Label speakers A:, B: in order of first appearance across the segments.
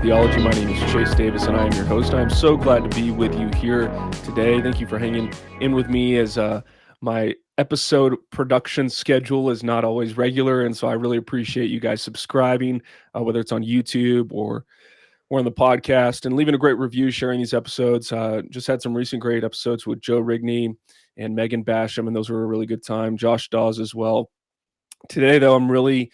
A: Theology. My name is Chase Davis, and I am your host. I am so glad to be with you here today. Thank you for hanging in with me as my episode production schedule is not always regular, and so I really appreciate you guys subscribing, whether it's on YouTube or on the podcast, and leaving a great review, sharing these episodes. Just had some recent great episodes with Joe Rigney and Megan Basham, and those were a really good time. Josh Dawes as well. Today, though, I'm really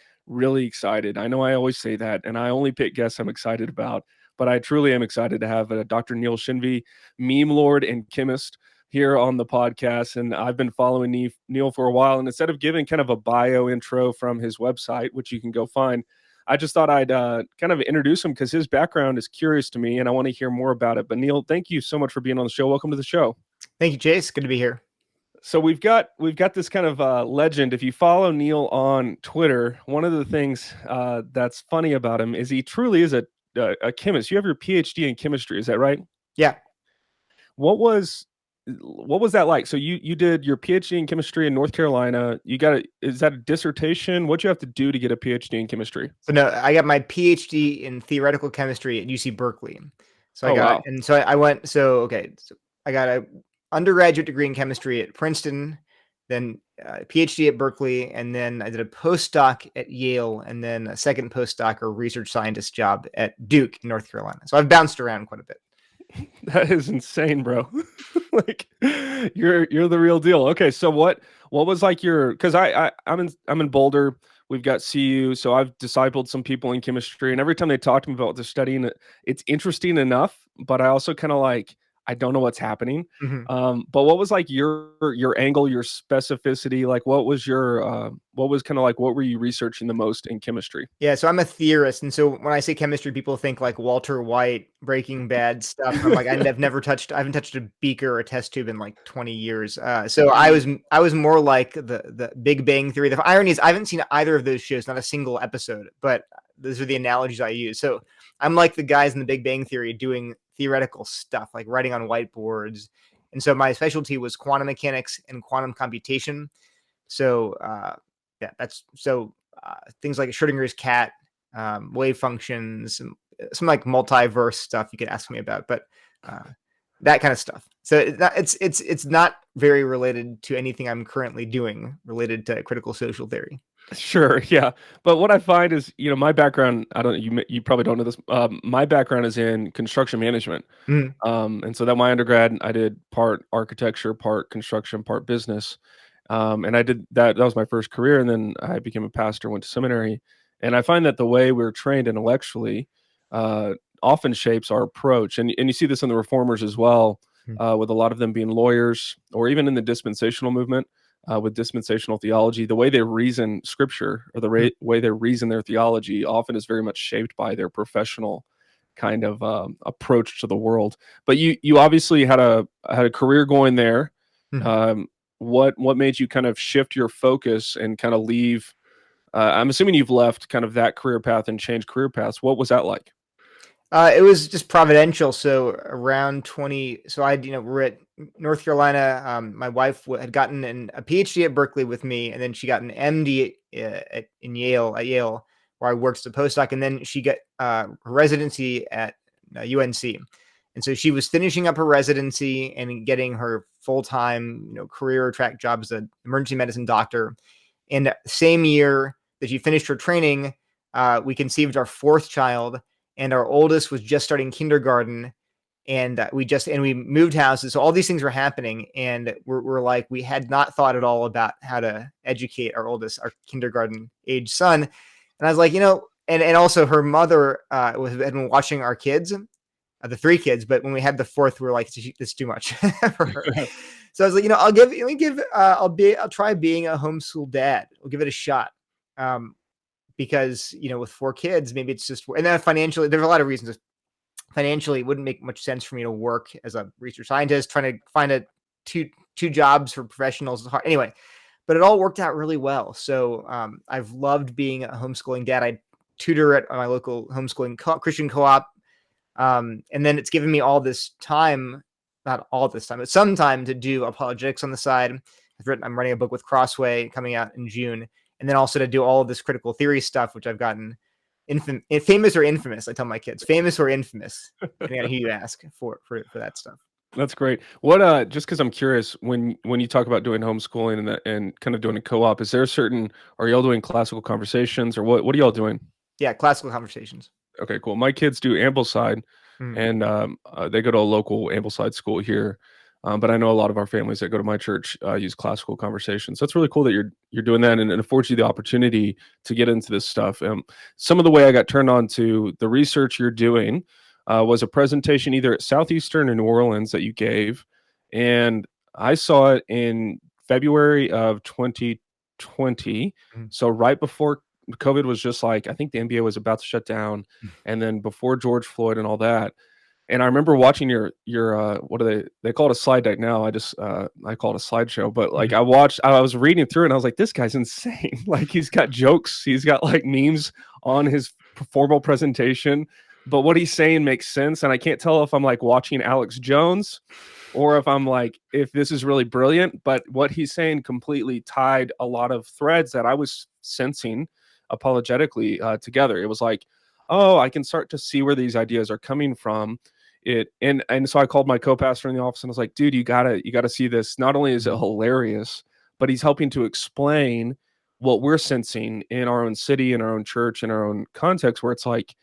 A: excited. I know I always say that, and I only pick guests I'm excited about, but I truly am excited to have Dr. Neil Shenvi, meme lord and chemist, here on the podcast. And I've been following Neil for a while, and instead of giving kind of a bio intro from his website, which you can go find, I just thought I'd kind of introduce him because his background is curious to me, and I want to hear more about it. But Neil, thank you so much for being on the show. Welcome to the show.
B: Thank you, Chase. Good to be here.
A: So we've got this kind of legend. If you follow Neil on Twitter, one of the things that's funny about him is he truly is a chemist. You have your PhD in chemistry, is that right?
B: Yeah.
A: What was that like? So you did your PhD in chemistry in North Carolina. Is that a dissertation? What'd you have to do to get a PhD in chemistry?
B: So no, I got my PhD in theoretical chemistry at UC Berkeley. So
A: wow.
B: And so I went. So I got a undergraduate degree in chemistry at Princeton, then a PhD at Berkeley, and then I did a postdoc at Yale, and then a second postdoc or research scientist job at Duke in North Carolina. So I've bounced around quite a bit.
A: That is insane, bro. Like you're the real deal. Okay, so what was like your, because I'm in Boulder. We've got CU, so I've discipled some people in chemistry, and every time they talk to me about what they're studying, it's interesting enough, but I also kind of like, I don't know what's happening.
B: Mm-hmm.
A: But what was like your angle, your specificity? Like what was kind of like, what were you researching the most in chemistry?
B: Yeah, so I'm a theorist, and so when I say chemistry, people think like Walter White, Breaking Bad stuff. And I'm like, I haven't touched a beaker or a test tube in like 20 years. So I was more like the Big Bang Theory. The irony is I haven't seen either of those shows, not a single episode, but those are the analogies I use. So I'm like the guys in the Big Bang Theory doing theoretical stuff, like writing on whiteboards. And so my specialty was quantum mechanics and quantum computation. So things like Schrodinger's cat, wave functions, some like multiverse stuff you could ask me about, but that kind of stuff. So it's not very related to anything I'm currently doing related to critical social theory.
A: Sure, yeah. But what I find is, my background, you probably don't know this. My background is in construction management.
B: Mm.
A: And so that my undergrad, I did part architecture, part construction, part business. And I did that was my first career. And then I became a pastor, went to seminary. And I find that the way we're trained intellectually often shapes our approach. And you see this in the reformers as well, with a lot of them being lawyers, or even in the dispensational movement. With dispensational theology, the way they reason scripture, or the way they reason their theology, often is very much shaped by their professional kind of approach to the world. But you obviously had a career going there. What made you kind of shift your focus and kind of leave? I'm assuming you've left kind of that career path and changed career paths. What was that like?
B: It was just providential. So around 20, so we're at North Carolina. My wife had gotten a PhD at Berkeley with me, and then she got an MD at Yale, where I worked as a postdoc, and then she got her residency at UNC. And so she was finishing up her residency and getting her full-time, career track job as an emergency medicine doctor. And the same year that she finished her training, we conceived our fourth child. And our oldest was just starting kindergarten, and we moved houses. So all these things were happening, and we're like, we had not thought at all about how to educate our oldest, our kindergarten age son. And I was like, and also her mother had been watching our kids, the three kids, but when we had the fourth, we were like, it's too much for her. So I was like, I'll try being a homeschool dad. We'll give it a shot. Because, with four kids, maybe it's just, and then financially, there's a lot of reasons. Financially, it wouldn't make much sense for me to work as a research scientist, trying to find two jobs for professionals is hard. Anyway, but it all worked out really well. So I've loved being a homeschooling dad. I tutor at my local homeschooling Christian co-op. And then it's given me all this time, not all this time, but some time to do apologetics on the side. I'm writing a book with Crossway coming out in June. And then also to do all of this critical theory stuff, which I've gotten famous or infamous. I tell my kids, famous or infamous, depending on who you ask for that stuff.
A: That's great. What just because I'm curious, when you talk about doing homeschooling and kind of doing a co-op, is there a certain, are y'all doing classical conversations, or what are y'all doing?
B: Yeah, classical conversations.
A: Okay, cool. My kids do Ambleside,
B: Mm.
A: and they go to a local Ambleside school here. But I know a lot of our families that go to my church use classical conversations. So it's really cool that you're doing that, and it affords you the opportunity to get into this stuff. Some of the way I got turned on to the research you're doing was a presentation either at Southeastern or New Orleans that you gave, and I saw it in February of 2020.
B: Mhm.
A: So right before COVID was just like, I think the NBA was about to shut down, and then before George Floyd and all that. And I remember watching your what do they call it, a slide deck now. I call it a slideshow, but like I was reading through it and I was like, this guy's insane. Like he's got jokes, he's got like memes on his formal presentation, but what he's saying makes sense. And I can't tell if I'm like watching Alex Jones or if this is really brilliant, but what he's saying completely tied a lot of threads that I was sensing apologetically together. It was like, oh, I can start to see where these ideas are coming from. And so I called my co-pastor in the office and I was like, dude, you gotta see this. Not only is it hilarious, but he's helping to explain what we're sensing in our own city, in our own church, in our own context, where it's like,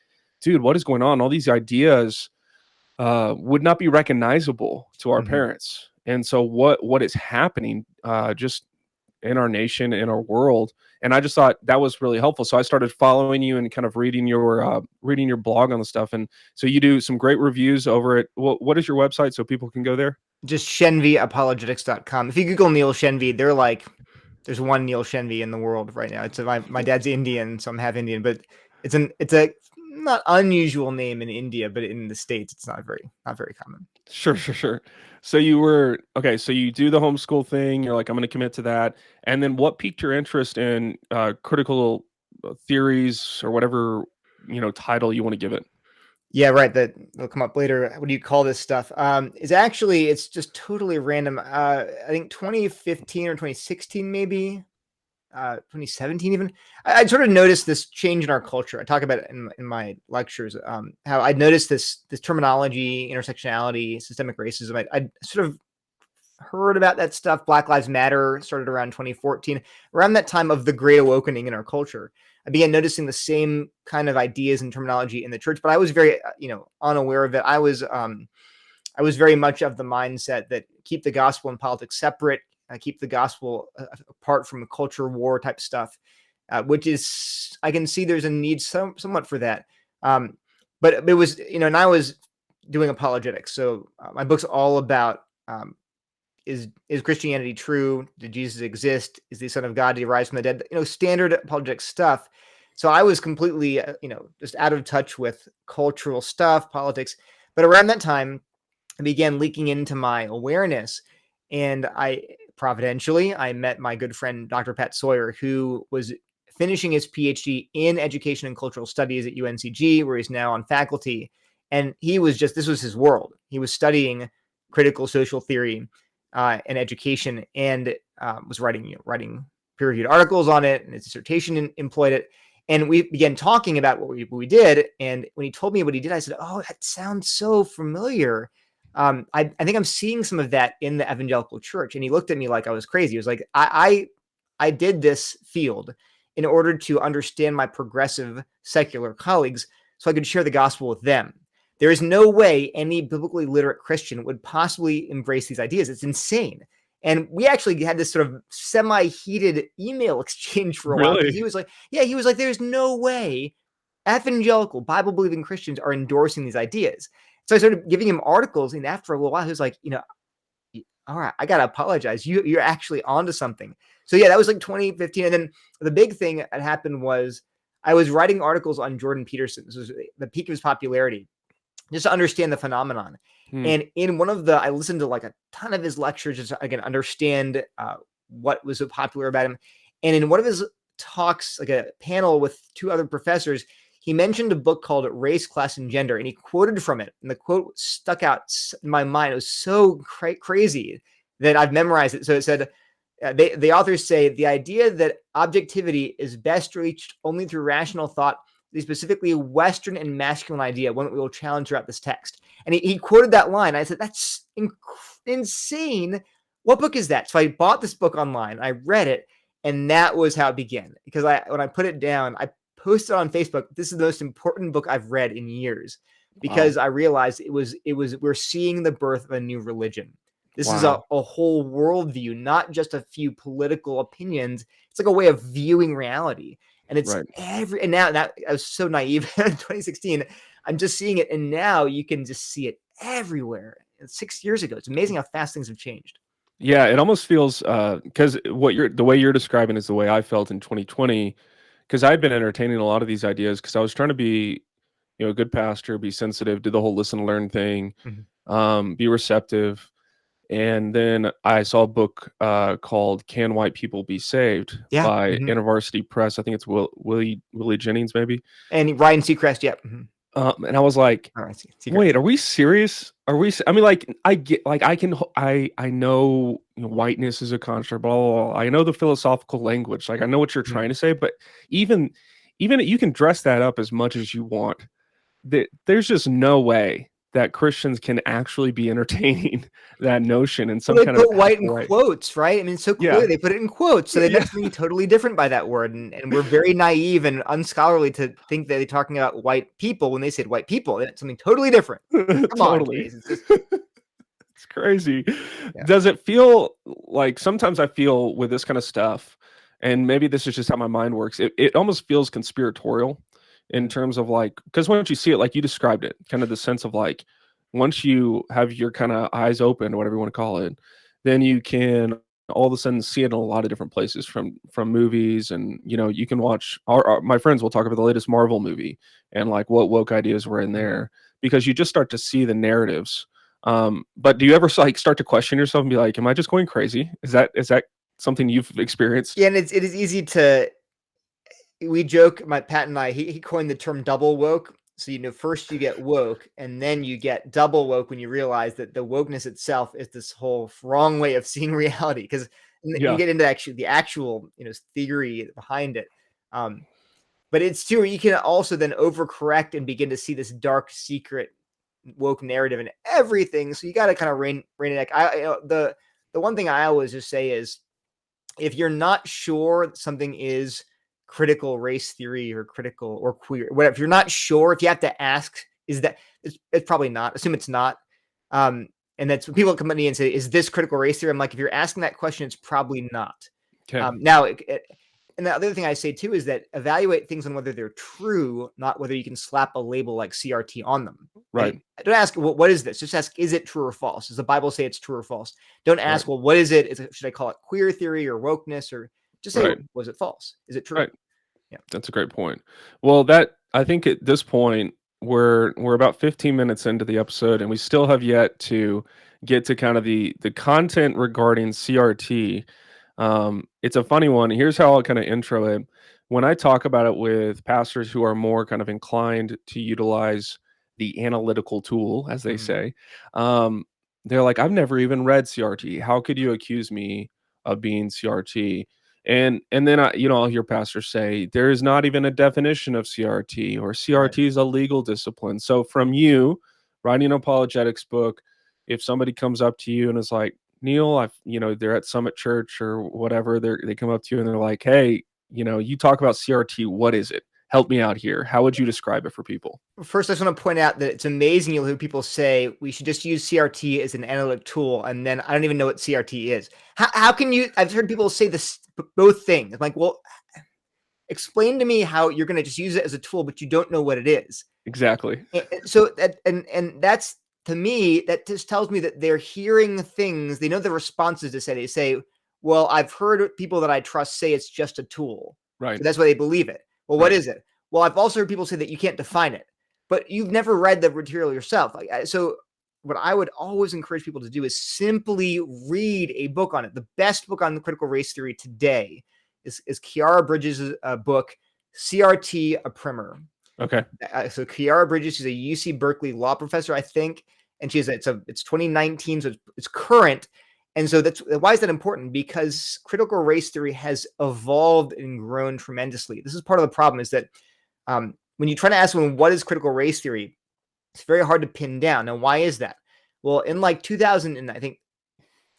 A: dude, what is going on? All these ideas would not be recognizable to our parents. And so what is happening just in our nation, in our world. And I just thought that was really helpful. So I started following you and kind of reading your blog on the stuff. And so you do some great reviews over at what is your website so people can go there?
B: Just ShenviApologetics.com. If you Google Neil Shenvi, there's one Neil Shenvi in the world right now. It's my dad's Indian, so I'm half Indian, but it's a not unusual name in India, but in the States, it's not very common.
A: Sure. So so you do the homeschool thing. You're like, I'm going to commit to that. And then what piqued your interest in critical theories or whatever, title you want to give it?
B: Yeah, right. That'll come up later. What do you call this stuff? It's just totally random. I think 2015 or 2016, maybe 2017 even. I sort of noticed this change in our culture. I talk about it in my lectures, how I noticed this terminology, intersectionality, systemic racism. I sort of heard about that stuff. Black Lives Matter started around 2014, around that time of the Great Awakening in our culture. I began noticing the same kind of ideas and terminology in the church, but I was very, unaware of it. I was very much of the mindset that keep the gospel and politics separate, keep the gospel apart from culture war type stuff, which is, I can see there's a need somewhat for that. But it was, and I was doing apologetics. So my book's all about, is Christianity true? Did Jesus exist? Is the Son of God? Did he rise from the dead? Standard apologetic stuff. So I was completely, just out of touch with cultural stuff, politics. But around that time, I began leaking into my awareness, and providentially, I met my good friend, Dr. Pat Sawyer, who was finishing his PhD in education and cultural studies at UNCG, where he's now on faculty. And this was his world. He was studying critical social theory and education, and was writing peer-reviewed articles on it, and his dissertation employed it. And we began talking about what we did. And when he told me what he did, I said, "Oh, that sounds so familiar." I think I'm seeing some of that in the evangelical church. And he looked at me like I was crazy. He was like, I did this field in order to understand my progressive secular colleagues so I could share the gospel with them. There is no way any biblically literate Christian would possibly embrace these ideas. It's insane. And we actually had this sort of semi-heated email exchange for a while.
A: Really?
B: He was like, there's no way evangelical Bible-believing Christians are endorsing these ideas. So I started giving him articles, and after a little while, he was like, all right, I got to apologize. You're actually onto something. So yeah, that was like 2015. And then the big thing that happened was I was writing articles on Jordan Peterson. This was the peak of his popularity, just to understand the phenomenon. And in one of I listened to like a ton of his lectures, just so I can understand what was so popular about him. And in one of his talks, like a panel with two other professors, he mentioned a book called Race, Class, and Gender, and he quoted from it. And the quote stuck out in my mind. It was so crazy that I've memorized it. So it said, the authors say, the idea that objectivity is best reached only through rational thought specifically Western and masculine idea, one that we will challenge throughout this text. And he quoted that line. I said, that's insane. What book is that? So I bought this book online. I read it, and that was how it began. Because when I put it down, I posted on Facebook, this is the most important book I've read in years, because I realized we're seeing the birth of a new religion. This is a whole worldview, not just a few political opinions. It's like a way of viewing reality. And it's and now that I was so naive in 2016, I'm just seeing it. And now you can just see it everywhere. 6 years ago. It's amazing how fast things have changed.
A: Yeah, it almost feels because the way you're describing is the way I felt in 2020, because I've been entertaining a lot of these ideas because I was trying to be, a good pastor, be sensitive, do the whole listen and learn thing, be receptive. And then I saw a book called "Can White People Be Saved?" by InterVarsity Press. I think it's Willie Jennings, maybe,
B: and Ryan Seacrest. Yep.
A: And I was like, wait, are we serious? Are we? I mean, like, I get, like, I know, whiteness is a construct, blah, blah, blah. I know the philosophical language. Like, I know what you're trying to say, but even you can dress that up as much as you want. There's just no way that Christians can actually be entertaining that notion in some kind of
B: white in quotes, right? I mean, so clearly they put it in quotes, so they meant something totally different by that word, and we're very naive and unscholarly to think that they're talking about white people when they said white people. It's something totally different. Come
A: totally.
B: On, it's
A: crazy. Yeah. Does it feel like sometimes I feel with this kind of stuff, and maybe this is just how my mind works, it almost feels conspiratorial in terms of like, because once you see it, like you described it, kind of the sense of like, once you have your kind of eyes open, or whatever you want to call it, then you can all of a sudden see it in a lot of different places from movies. And, you can watch my friends will talk about the latest Marvel movie and like what woke ideas were in there, because you just start to see the narratives. But do you ever like start to question yourself and be like, am I just going crazy? Is that something you've experienced?
B: Yeah. And it is easy to, we joke, Pat and I, he coined the term double woke. So, first you get woke, and then you get double woke when you realize that the wokeness itself is this whole wrong way of seeing reality. Because you get into the actual theory behind it. But it's true, you can also then overcorrect and begin to see this dark secret woke narrative in everything. So you got to kind of rein it back. The one thing I always just say is, if you're not sure something is critical race theory or critical or queer, whatever, if you're not sure, if you have to ask, is that it's probably not. Assume it's not. And that's when people come to me and say, is this critical race theory? I'm like, if you're asking that question, it's probably not.
A: Okay.
B: Now, and the other thing I say too is that evaluate things on whether they're true, not whether you can slap a label like CRT on them.
A: Right.
B: Don't ask, well, what is this? Just ask, is it true or false? Does the Bible say it's true or false? Don't ask, well, what is it? Should I call it queer theory or wokeness? Or just say, was it false? Is it true?
A: Right. Yeah, that's a great point. Well, I think at this point we're about 15 minutes into the episode, and we still have yet to get to kind of the content regarding CRT. It's a funny one. Here's how I'll kind of intro it. When I talk about it with pastors who are more kind of inclined to utilize the analytical tool, as they say, they're like, I've never even read CRT. How could you accuse me of being CRT? And then I'll hear pastors say there is not even a definition of CRT, or CRT is a legal discipline. So from you writing an apologetics book, if somebody comes up to you and is like, Neil, they're at Summit Church or whatever, they come up to you and they're like, hey, you talk about CRT. What is it? Help me out here. How would you describe it for people?
B: First, I just want to point out that it's amazing you'll hear people say we should just use CRT as an analytic tool, and then I don't even know what CRT is. How can you? I've heard people say this, both things. I'm like, well, explain to me how you're going to just use it as a tool, but you don't know what it is.
A: Exactly.
B: So that's, to me, that just tells me that they're hearing things. They know the responses to say. They say, well, I've heard people that I trust say it's just a tool.
A: Right.
B: So that's why they believe it. Well, what is it? Well, I've also heard people say that you can't define it, but you've never read the material yourself. So what I would always encourage people to do is simply read a book on it. The best book on the critical race theory today is Kiara Bridges' book, CRT, A Primer.
A: Okay.
B: So Kiara Bridges is a UC Berkeley law professor, I think, and it's 2019, so it's current. And so why is that important? Because critical race theory has evolved and grown tremendously. This is part of the problem, is that when you try to ask someone what is critical race theory, it's very hard to pin down. Now, why is that? Well, in like 2000, and I think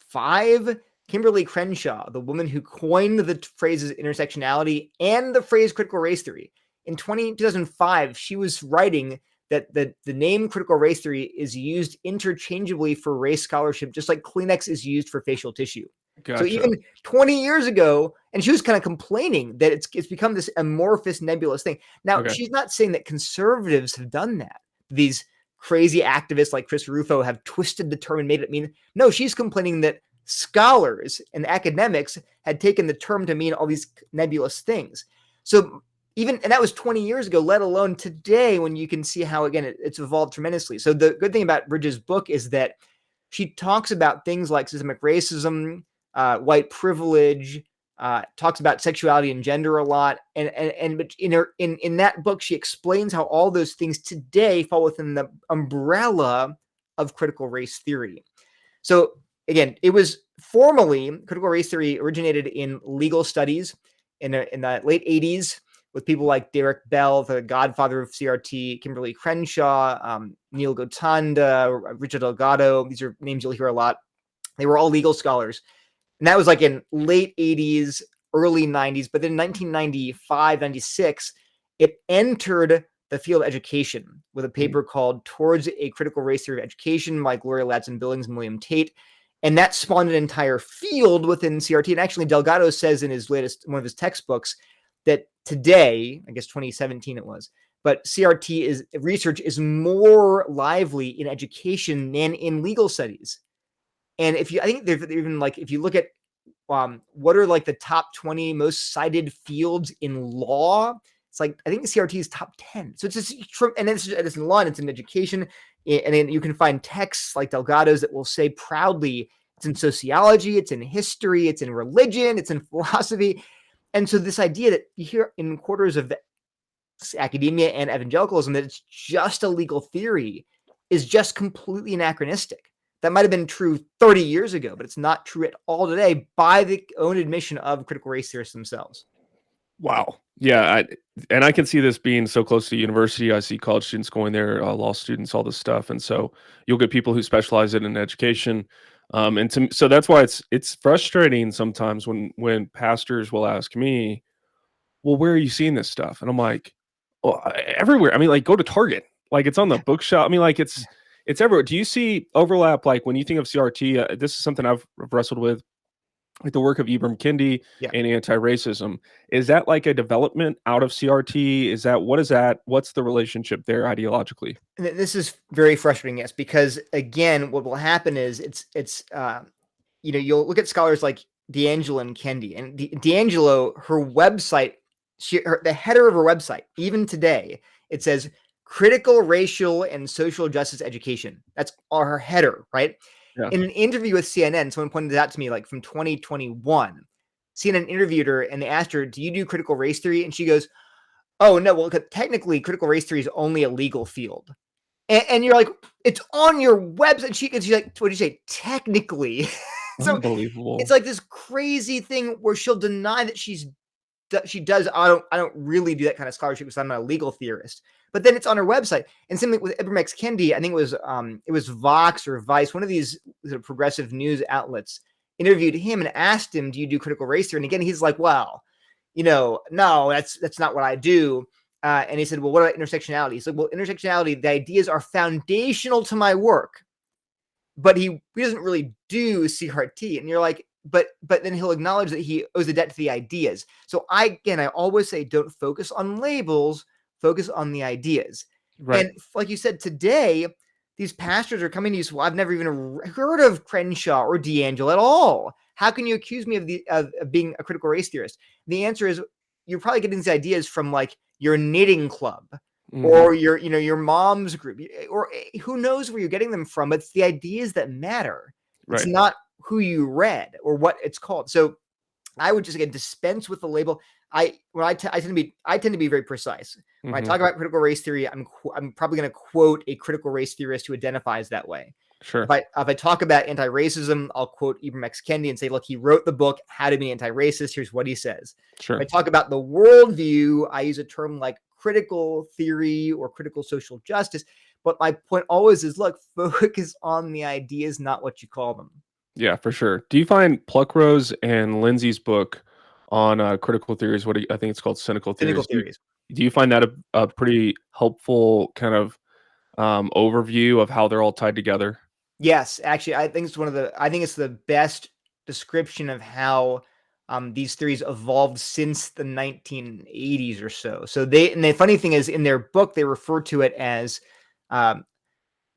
B: 5, Kimberly Crenshaw, the woman who coined the phrases intersectionality and the phrase critical race theory, in 2005, she was writing that the name critical race theory is used interchangeably for race scholarship, just like Kleenex is used for facial tissue.
A: Gotcha.
B: So even 20 years ago, and she was kind of complaining that it's become this amorphous, nebulous thing. Now, she's not saying that conservatives have done that. These crazy activists like Chris Rufo have twisted the term and made it mean. No, she's complaining that scholars and academics had taken the term to mean all these nebulous things. So and that was 20 years ago, let alone today, when you can see how, again, it's evolved tremendously. So the good thing about Bridges' book is that she talks about things like systemic racism, white privilege, talks about sexuality and gender a lot. And in that book, she explains how all those things today fall within the umbrella of critical race theory. So again, it was formally, critical race theory originated in legal studies in the late 80s with people like Derek Bell, the godfather of CRT, Kimberly Crenshaw, Neil Gotanda, Richard Delgado. These are names you'll hear a lot. They were all legal scholars. And that was like in late 80s, early 90s. But then in 1995, 96, it entered the field of education with a paper called Towards a Critical Race Theory of Education by Gloria Ladson-Billings and William Tate. And that spawned an entire field within CRT. And actually, Delgado says in his latest, one of his textbooks, that today, I guess 2017 it was, but CRT research is more lively in education than in legal studies. And I think they've even like, if you look at what are like the top 20 most cited fields in law, it's like, I think the CRT is top 10. So it's just, and it's in law and it's in education. And then you can find texts like Delgado's that will say proudly, it's in sociology, it's in history, it's in religion, it's in philosophy. And so this idea that you hear in quarters of academia and evangelicalism that it's just a legal theory is just completely anachronistic. That might have been true 30 years ago, but it's not true at all today by the own admission of critical race theorists themselves.
A: Wow. Yeah. I can see this being so close to university. I see college students going there, law students, all this stuff. And so you'll get people who specialize in education. So that's why it's frustrating sometimes when pastors will ask me, well, where are you seeing this stuff? And I'm like, well, everywhere. I mean, like, go to Target. Like, it's on the bookshop. I mean, like, it's everywhere. Do you see overlap? Like, when you think of CRT, this is something I've wrestled with, like the work of Ibram Kendi and anti-racism. Is that like a development out of CRT? What's the relationship there ideologically?
B: This is very frustrating, yes, because again, what will happen is you'll look at scholars like D'Angelo and Kendi, and D'Angelo, her website, the header of her website, even today, it says critical racial and social justice education. That's her header, right? Yeah. In an interview with CNN, someone pointed it out to me, like from 2021. CNN interviewed her and they asked her, do you do critical race theory? And she goes, oh, no, well, technically critical race theory is only a legal field. And you're like, it's on your website. She's like, what did you say? Technically. So
A: unbelievable.
B: It's like this crazy thing where she'll deny that she does. I don't really do that kind of scholarship because I'm not a legal theorist. But then it's on her website. And same thing with Ibram X. Kendi. I think it was Vox or Vice, one of these progressive news outlets, interviewed him and asked him, do you do critical race theory? And again, he's like, well, no, that's not what I do. And he said, well, what about intersectionality? He's like, well, intersectionality, the ideas are foundational to my work. But he doesn't really do CRT. And you're like, but then he'll acknowledge that he owes a debt to the ideas. So I always say, don't focus on labels, focus on the ideas. Right. And like you said, today, these pastors are coming to you. So I've never even heard of Crenshaw or D'Angelo at all. How can you accuse me of being a critical race theorist? The answer is you're probably getting these ideas from like your knitting club or your mom's group, or who knows where you're getting them from. It's the ideas that matter. It's not who you read or what it's called. So I would just again dispense with the label. I tend to be very precise. When I talk about critical race theory, I'm probably going to quote a critical race theorist who identifies that way.
A: Sure.
B: If I talk about anti-racism, I'll quote Ibram X. Kendi and say, look, he wrote the book How to Be Anti-Racist. Here's what he says.
A: Sure.
B: If I talk about the worldview, I use a term like critical theory or critical social justice. But my point always is, look, focus on the ideas, not what you call them.
A: Yeah, for sure. Do you find Pluckrose and Lindsay's book on critical theories? I think it's called cynical
B: Cynical
A: theories.
B: theories.
A: Do you find that a pretty helpful kind of overview of how they're all tied together?
B: Yes, actually, I think it's the best description of how these theories evolved since the 1980s or so. And the funny thing is, in their book, they refer to it as um,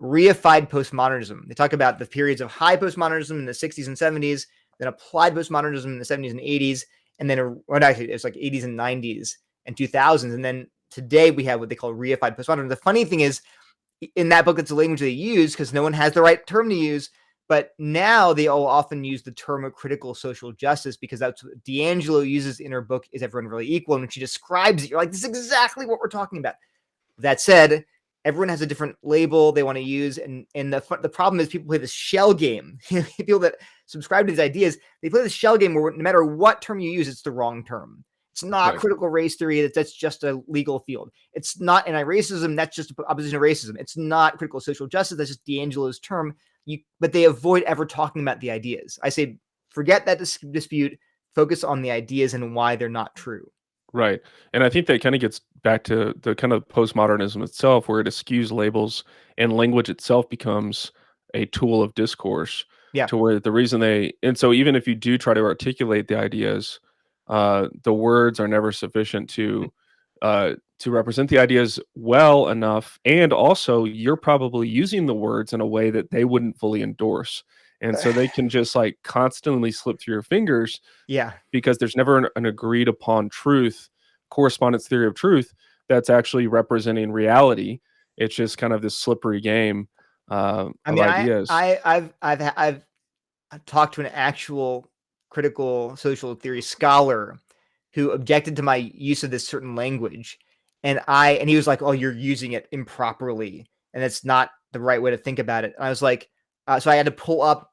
B: reified postmodernism. They talk about the periods of high postmodernism in the 60s and 70s, then applied postmodernism in the 70s and 80s, and then actually it's like 80s and 90s and 2000s, and then today we have what they call reified postmodernism. The funny thing is, in that book, it's the language they use because no one has the right term to use. But now they all often use the term of critical social justice because that's what D'Angelo uses in her book, Is Everyone Really Equal? And when she describes it, you're like, this is exactly what we're talking about. That said, everyone has a different label they want to use. And the problem is people play this shell game. People that subscribe to these ideas, they play this shell game where no matter what term you use, it's the wrong term. It's not
A: Right.
B: critical race theory. That's just a legal field. It's not anti-racism. That's just opposition to racism. It's not critical social justice. That's just D'Angelo's term. But they avoid ever talking about the ideas. I say, forget that dispute. Focus on the ideas and why they're not true.
A: Right. And I think that kind of gets back to the kind of postmodernism itself, where it eschews labels and language itself becomes a tool of discourse
B: Yeah.
A: to where the reason and so even if you do try to articulate the ideas, the words are never sufficient to represent the ideas well enough. And also you're probably using the words in a way that they wouldn't fully endorse. And so they can just like constantly slip through your fingers
B: Yeah.
A: because there's never an agreed upon truth, correspondence theory of truth that's actually representing reality. It's just kind of this slippery game
B: I
A: of
B: mean,
A: ideas.
B: I've talked to an actual critical social theory scholar who objected to my use of this certain language, and he was like, "Oh, you're using it improperly, and it's not the right way to think about it." And I was like, so I had to pull up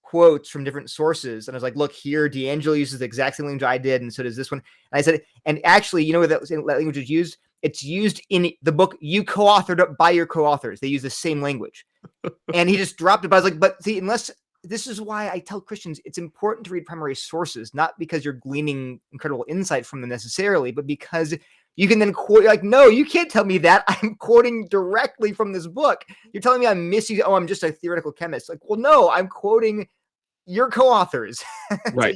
B: quotes from different sources, and I was like, "Look here, D'Angelo uses the exact same language I did, and so does this one." And I said, and actually, you know where that language is used? It's used in the book you co-authored by your co-authors. They use the same language. And he just dropped it. But I was like, but see, unless this is why I tell Christians it's important to read primary sources, not because you're gleaning incredible insight from them necessarily, but because you can then quote, like, no, you can't tell me that. I'm quoting directly from this book. You're telling me I'm misusing, I'm just a theoretical chemist. Like, well, no, I'm quoting your co-authors.
A: Right.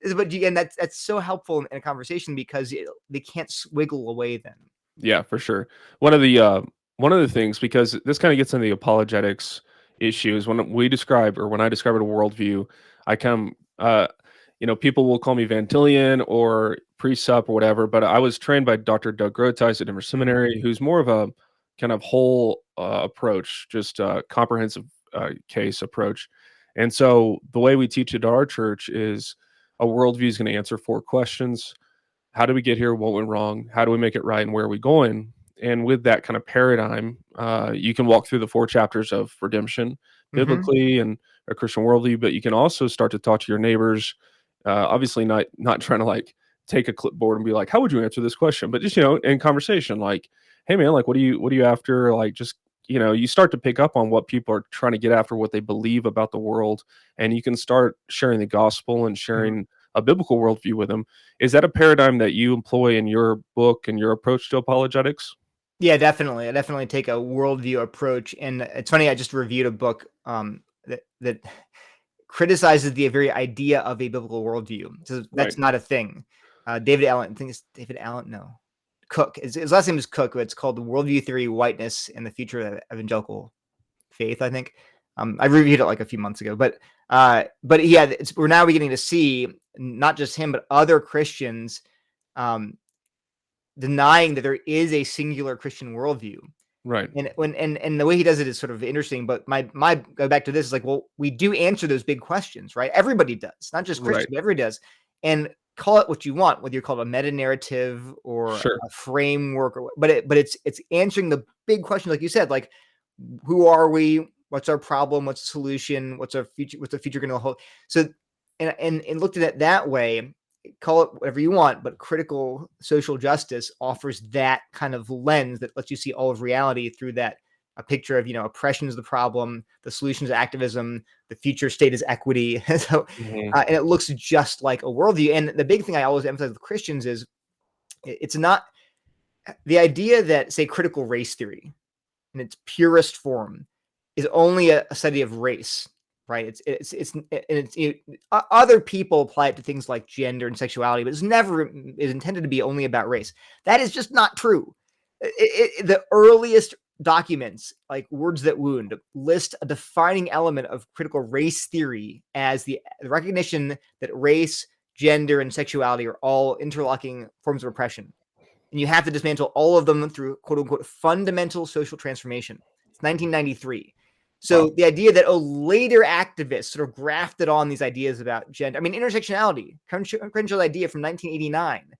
B: And that's so helpful in a conversation because they can't swiggle away then.
A: Yeah, for sure. One of the things, because this kind of gets into the apologetics issues, when I describe it a worldview, I come people will call me Van Tillian or Precept or whatever, but I was trained by Dr. Doug Groteis at Denver Seminary, who's more of a kind of whole approach, just a comprehensive case approach. And so the way we teach at our church is a worldview is going to answer 4 questions. How did we get here? What went wrong? How do we make it right? And where are we going? And with that kind of paradigm, you can walk through the 4 chapters of redemption biblically and a Christian worldview, but you can also start to talk to your neighbors. Obviously, not trying to like take a clipboard and be like, "How would you answer this question?" But just in conversation, like, "Hey, man, like, what are you after?" Like, just you start to pick up on what people are trying to get after, what they believe about the world, and you can start sharing the gospel and sharing a biblical worldview with them. Is that a paradigm that you employ in your book and your approach to apologetics?
B: Yeah, definitely. I definitely take a worldview approach, and it's funny. I just reviewed a book that criticizes the very idea of a biblical worldview. So
A: Right.
B: that's not a thing. David Allen, I think it's David Allen. No, Cook. His last name is Cook. It's called the Worldview Theory, Whiteness, and the Future of Evangelical Faith. I think. I reviewed it like a few months ago, but yeah, we're now beginning to see not just him, but other Christians um, denying that there is a singular Christian worldview.
A: Right.
B: And the way he does it is sort of interesting. But my go back to this is like, well, we do answer those big questions, right? Everybody does, not just
A: Right.
B: Christians, but everybody does. And call it what you want, whether you call it a meta narrative or
A: Sure.
B: a framework, but it's answering the big question, like you said, like who are we? What's our problem? What's the solution? What's our future? What's the future going to hold? So, and looked at it that way, call it whatever you want, but critical social justice offers that kind of lens that lets you see all of reality through that a picture of, oppression is the problem, the solution is activism, the future state is equity. So,
A: Mhm.
B: and it looks just like a worldview. And the big thing I always emphasize with Christians is it's not the idea that, say, critical race theory in its purest form is only a study of race, right? Other people apply it to things like gender and sexuality, but it's never is intended to be only about race. That is just not true. The earliest documents, like Words That Wound, list a defining element of critical race theory as the recognition that race, gender, and sexuality are all interlocking forms of oppression. And you have to dismantle all of them through quote unquote fundamental social transformation. It's 1993. So
A: Wow.
B: the idea that later activists sort of grafted on these ideas about gender, intersectionality, Crenshaw's idea from 1989,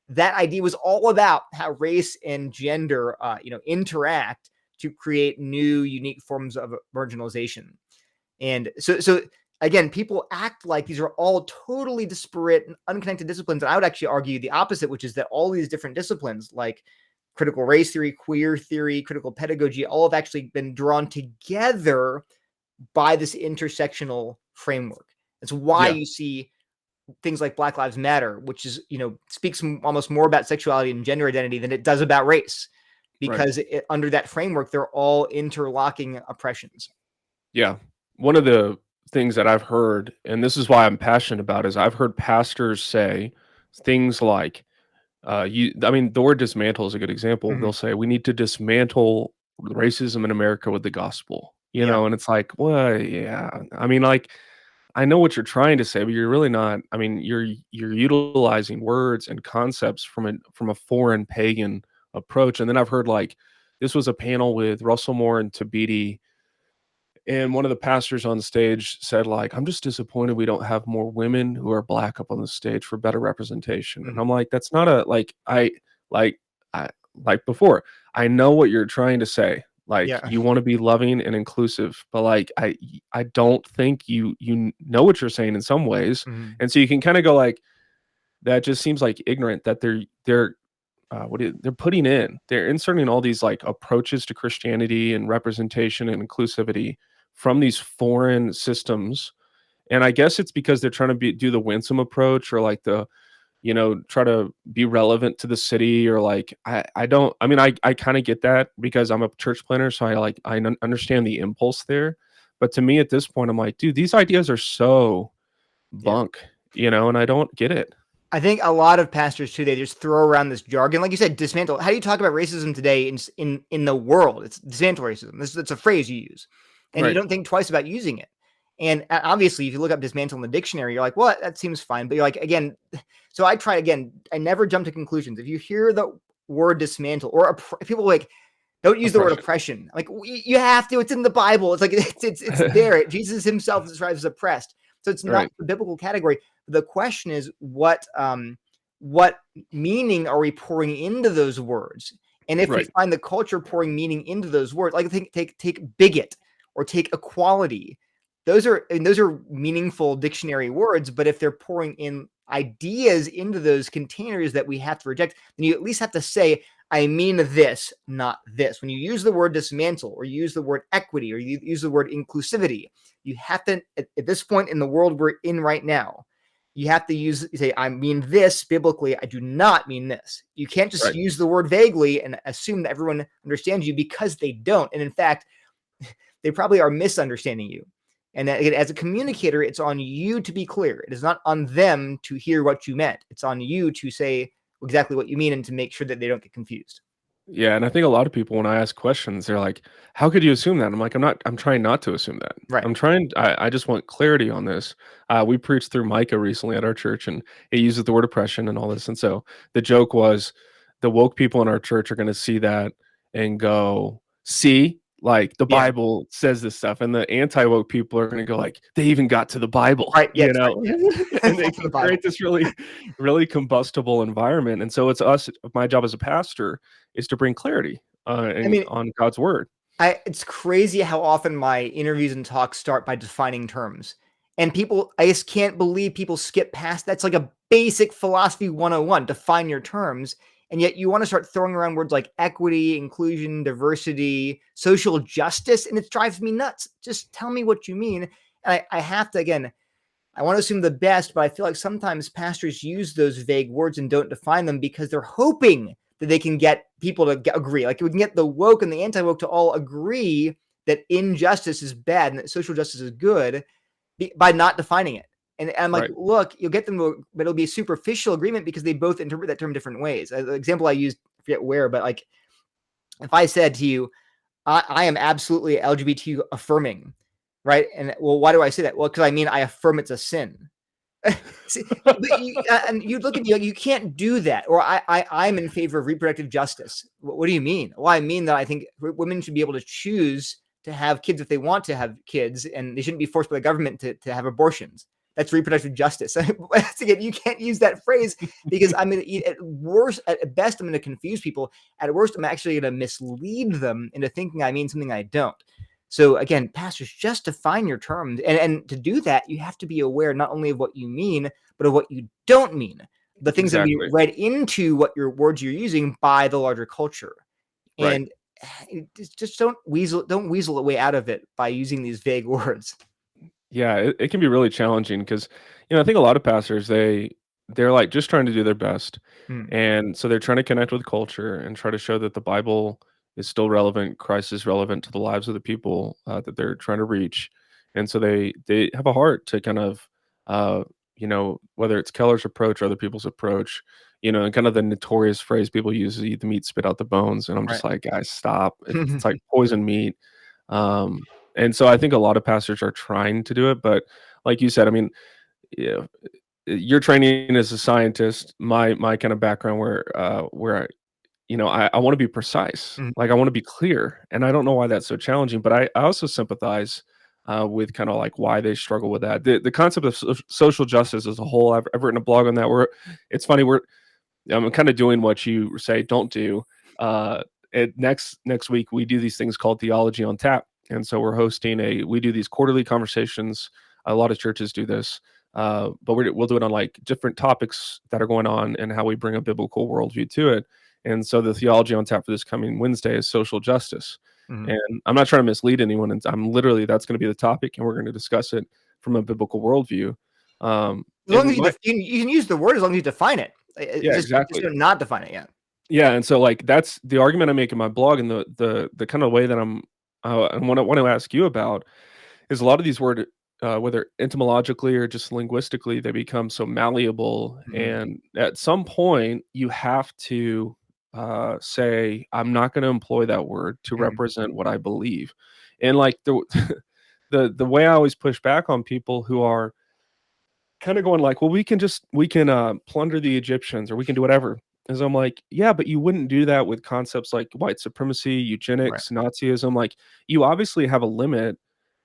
B: that idea was all about how race and gender, interact to create new, unique forms of marginalization. And so again, people act like these are all totally disparate and unconnected disciplines. And I would actually argue the opposite, which is that all these different disciplines, like critical race theory, queer theory, critical pedagogy, all have actually been drawn together by this intersectional framework. That's why
A: Yeah.
B: you see things like Black Lives Matter, which is, speaks almost more about sexuality and gender identity than it does about race,
A: Right.
B: because under that framework, they're all interlocking oppressions.
A: Yeah. One of the things that I've heard, and this is why I'm passionate about, is I've heard pastors say things like, the word dismantle is a good example.
B: Mm-hmm.
A: They'll say, we need to dismantle racism in America with the gospel,
B: Yeah.
A: and it's like, well, yeah. Like, I know what you're trying to say, but you're really not. You're utilizing words and concepts from a foreign pagan approach. And then I've heard like this was a panel with Russell Moore and Tabiti, and one of the pastors on stage said, like, "I'm just disappointed we don't have more women who are Black up on the stage for better representation." And
B: Mm-hmm.
A: I'm like, "That's not a like I like before, I know what you're trying to say. Like,
B: Yeah.
A: you wanna be loving and inclusive, but, like, I don't think you know what you're saying in some ways."
B: Mm-hmm.
A: And so you can kinda go like, "That just seems, like, ignorant that they're inserting all these, like, approaches to Christianity and representation and inclusivity from these foreign systems." And I guess it's because they're trying to do the winsome approach, or like try to be relevant to the city, or like I don't I kind of get that because I'm a church planner, so I understand the impulse there. But to me at this point, I'm like, dude, these ideas are so
B: Yeah.
A: bunk, and I don't get it.
B: I think a lot of pastors too, they just throw around this jargon, like you said, dismantle. How do you talk about racism today in the world? It's dismantle racism. That's a phrase you use, and you
A: Right.
B: don't think twice about using it. And obviously, if you look up dismantle in the dictionary, you're like, well, that seems fine. But you're like, again, so I try again. I never jump to conclusions. If you hear the word dismantle, or people like don't use the word
A: Oppression.
B: oppression, like you have to. It's in the Bible. It's like it's there. Jesus himself describes as oppressed, so it's not
A: Right.
B: the biblical category. The question is what meaning are we pouring into those words? And if we
A: Right.
B: find the culture pouring meaning into those words, like take bigot or take equality, those are meaningful dictionary words. But if they're pouring in ideas into those containers that we have to reject, then you at least have to say, I mean this, not this. When you use the word dismantle, or you use the word equity, or you use the word inclusivity, you have to, at this point in the world we're in right now, you have to say, I mean this biblically, I do not mean this. You can't just
A: Right.
B: use the word vaguely and assume that everyone understands you, because they don't. And in fact, they probably are misunderstanding you. And that, as a communicator, it's on you to be clear. It is not on them to hear what you meant. It's on you to say exactly what you mean and to make sure that they don't get confused.
A: Yeah, and I think a lot of people, when I ask questions, they're like, "How could you assume that?" I'm like, I'm trying not to assume that.
B: Right.
A: I just want clarity on this. We preached through Micah recently at our church, and it uses the word oppression and all this. And so the joke was, the woke people in our church are going to see that and go, "See, like the
B: Yeah.
A: Bible says this stuff," and the anti-woke people are going to go like, "They even got to the Bible,"
B: Right. Yes. Right. Yeah.
A: and they
B: Back to the
A: can
B: Bible.
A: create this really, really combustible environment. And so it's us. My job as a pastor is to bring clarity
B: I mean,
A: on God's word.
B: it's crazy how often my interviews and talks start by defining terms. And I just can't believe people skip past that's like a basic philosophy 101, define your terms. And yet you want to start throwing around words like equity, inclusion, diversity, social justice, and it drives me nuts. Just tell me what you mean. And I have to, again, I want to assume the best, but I feel like sometimes pastors use those vague words and don't define them because they're hoping that they can get people to agree. Like we can get the woke and the anti-woke to all agree that injustice is bad and that social justice is good by not defining it. And I'm like,
A: Right.
B: look, you'll get them to, but it'll be a superficial agreement because they both interpret that term different ways. The example I used, I forget where, but like if I said to you, I am absolutely LGBT affirming, right? And well, why do I say that? Well, because I mean I affirm it's a sin. See, and you look at me like you can't do that. Or I'm in favor of reproductive justice. What do you mean? Well, I mean that I think women should be able to choose to have kids if they want to have kids, and they shouldn't be forced by the government to have abortions. That's reproductive justice. Once again, you can't use that phrase because I'm going to, at worst, at best, I'm going to confuse people. At worst, I'm actually going to mislead them into thinking I mean something I don't. So again, pastors, just define your terms. And to do that, you have to be aware not only of what you mean, but of what you don't mean. The things that we
A: Exactly.
B: read into what your words you're using by the larger culture.
A: Right.
B: And just don't weasel a way out of it by using these vague words.
A: Yeah, it can be really challenging because, I think a lot of pastors, they're like just trying to do their best.
B: Hmm.
A: And so they're trying to connect with culture and try to show that the Bible is still relevant, Christ is relevant to the lives of the people that they're trying to reach. And so they have a heart to kind of, whether it's Keller's approach or other people's approach, and kind of the notorious phrase people use is eat the meat, spit out the bones. And I'm
B: Right.
A: just like, guys, stop. It's like poison meat. Um, and so I think a lot of pastors are trying to do it, but like you said, I mean, yeah, your training as a scientist, my kind of background where I want to be precise,
B: Mhm.
A: like I want to be clear, and I don't know why that's so challenging, but I also sympathize with kind of like why they struggle with that. The concept of social justice as a whole, I've written a blog on that. Where it's funny, I'm kind of doing what you say don't do. Uh, next week we do these things called Theology on Tap, and so we do these quarterly conversations. A lot of churches do this, but we'll do it on like different topics that are going on and how we bring a biblical worldview to it. And so the Theology on Tap for this coming Wednesday is social justice.
B: Mhm.
A: And I'm not trying to mislead anyone. And I'm literally that's going to be the topic, and we're going to discuss it from a biblical worldview.
B: As long as
A: And
B: you can use the word as long as you define it.
A: yeah,
B: Just
A: exactly.
B: don't not define it. Yeah.
A: Yeah, and so, like, that's the argument I make in my blog, and the kind of way that I want to ask you about is a lot of these whether etymologically or just linguistically, they become so malleable,
B: Mhm.
A: and at some point, you have to, say, "I'm not gonna employ that word to
B: Mhm.
A: represent what I believe." And, like, the the way I always push back on people who are kinda going like, "Well, we can plunder the Egyptians, or we can do whatever." As I'm like, "Yeah, but you wouldn't do that with concepts like white supremacy,
B: Right.
A: eugenics, Nazism." Like, you obviously have a limit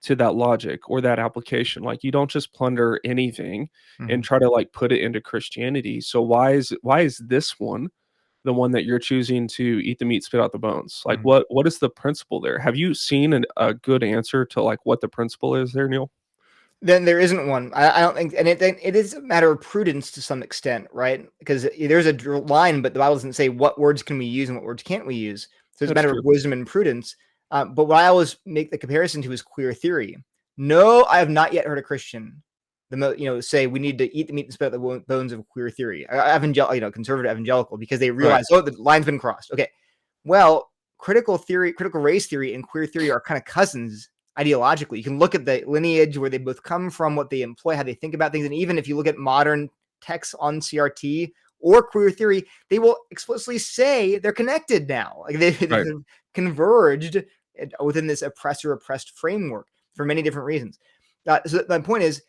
A: to that logic or that application. Like, you don't just plunder anything and
B: Mhm.
A: try to, like, put it into Christianity. So why is this one the one that you're choosing to eat the meat, spit out the bones? Like,
B: Mhm.
A: what is the principle there? Have you seen a good answer to, like, what the principle is there, Neil?
B: Then there isn't one. I don't think, and it is a matter of prudence to some extent, right? Because there's a line, but the Bible doesn't say what words can we use and what words can't we use. So it's a
A: That's
B: matter of
A: true.
B: wisdom and prudence. But what I always make the comparison to is queer theory. No, I have not yet heard a Christian, say we need to eat the meat and spit out the bones of queer theory, conservative evangelical, because they
A: Right.
B: realize, oh, the line's been crossed. Okay, well, critical theory, critical race theory, and queer theory are kind of cousins ideologically. You can look at the lineage where they both come from, what they employ, how they think about things. And even if you look at modern texts on CRT or queer theory, they will explicitly say they're connected now. Like they've
A: Right.
B: converged within this oppressor oppressed framework for many different reasons. So my point is,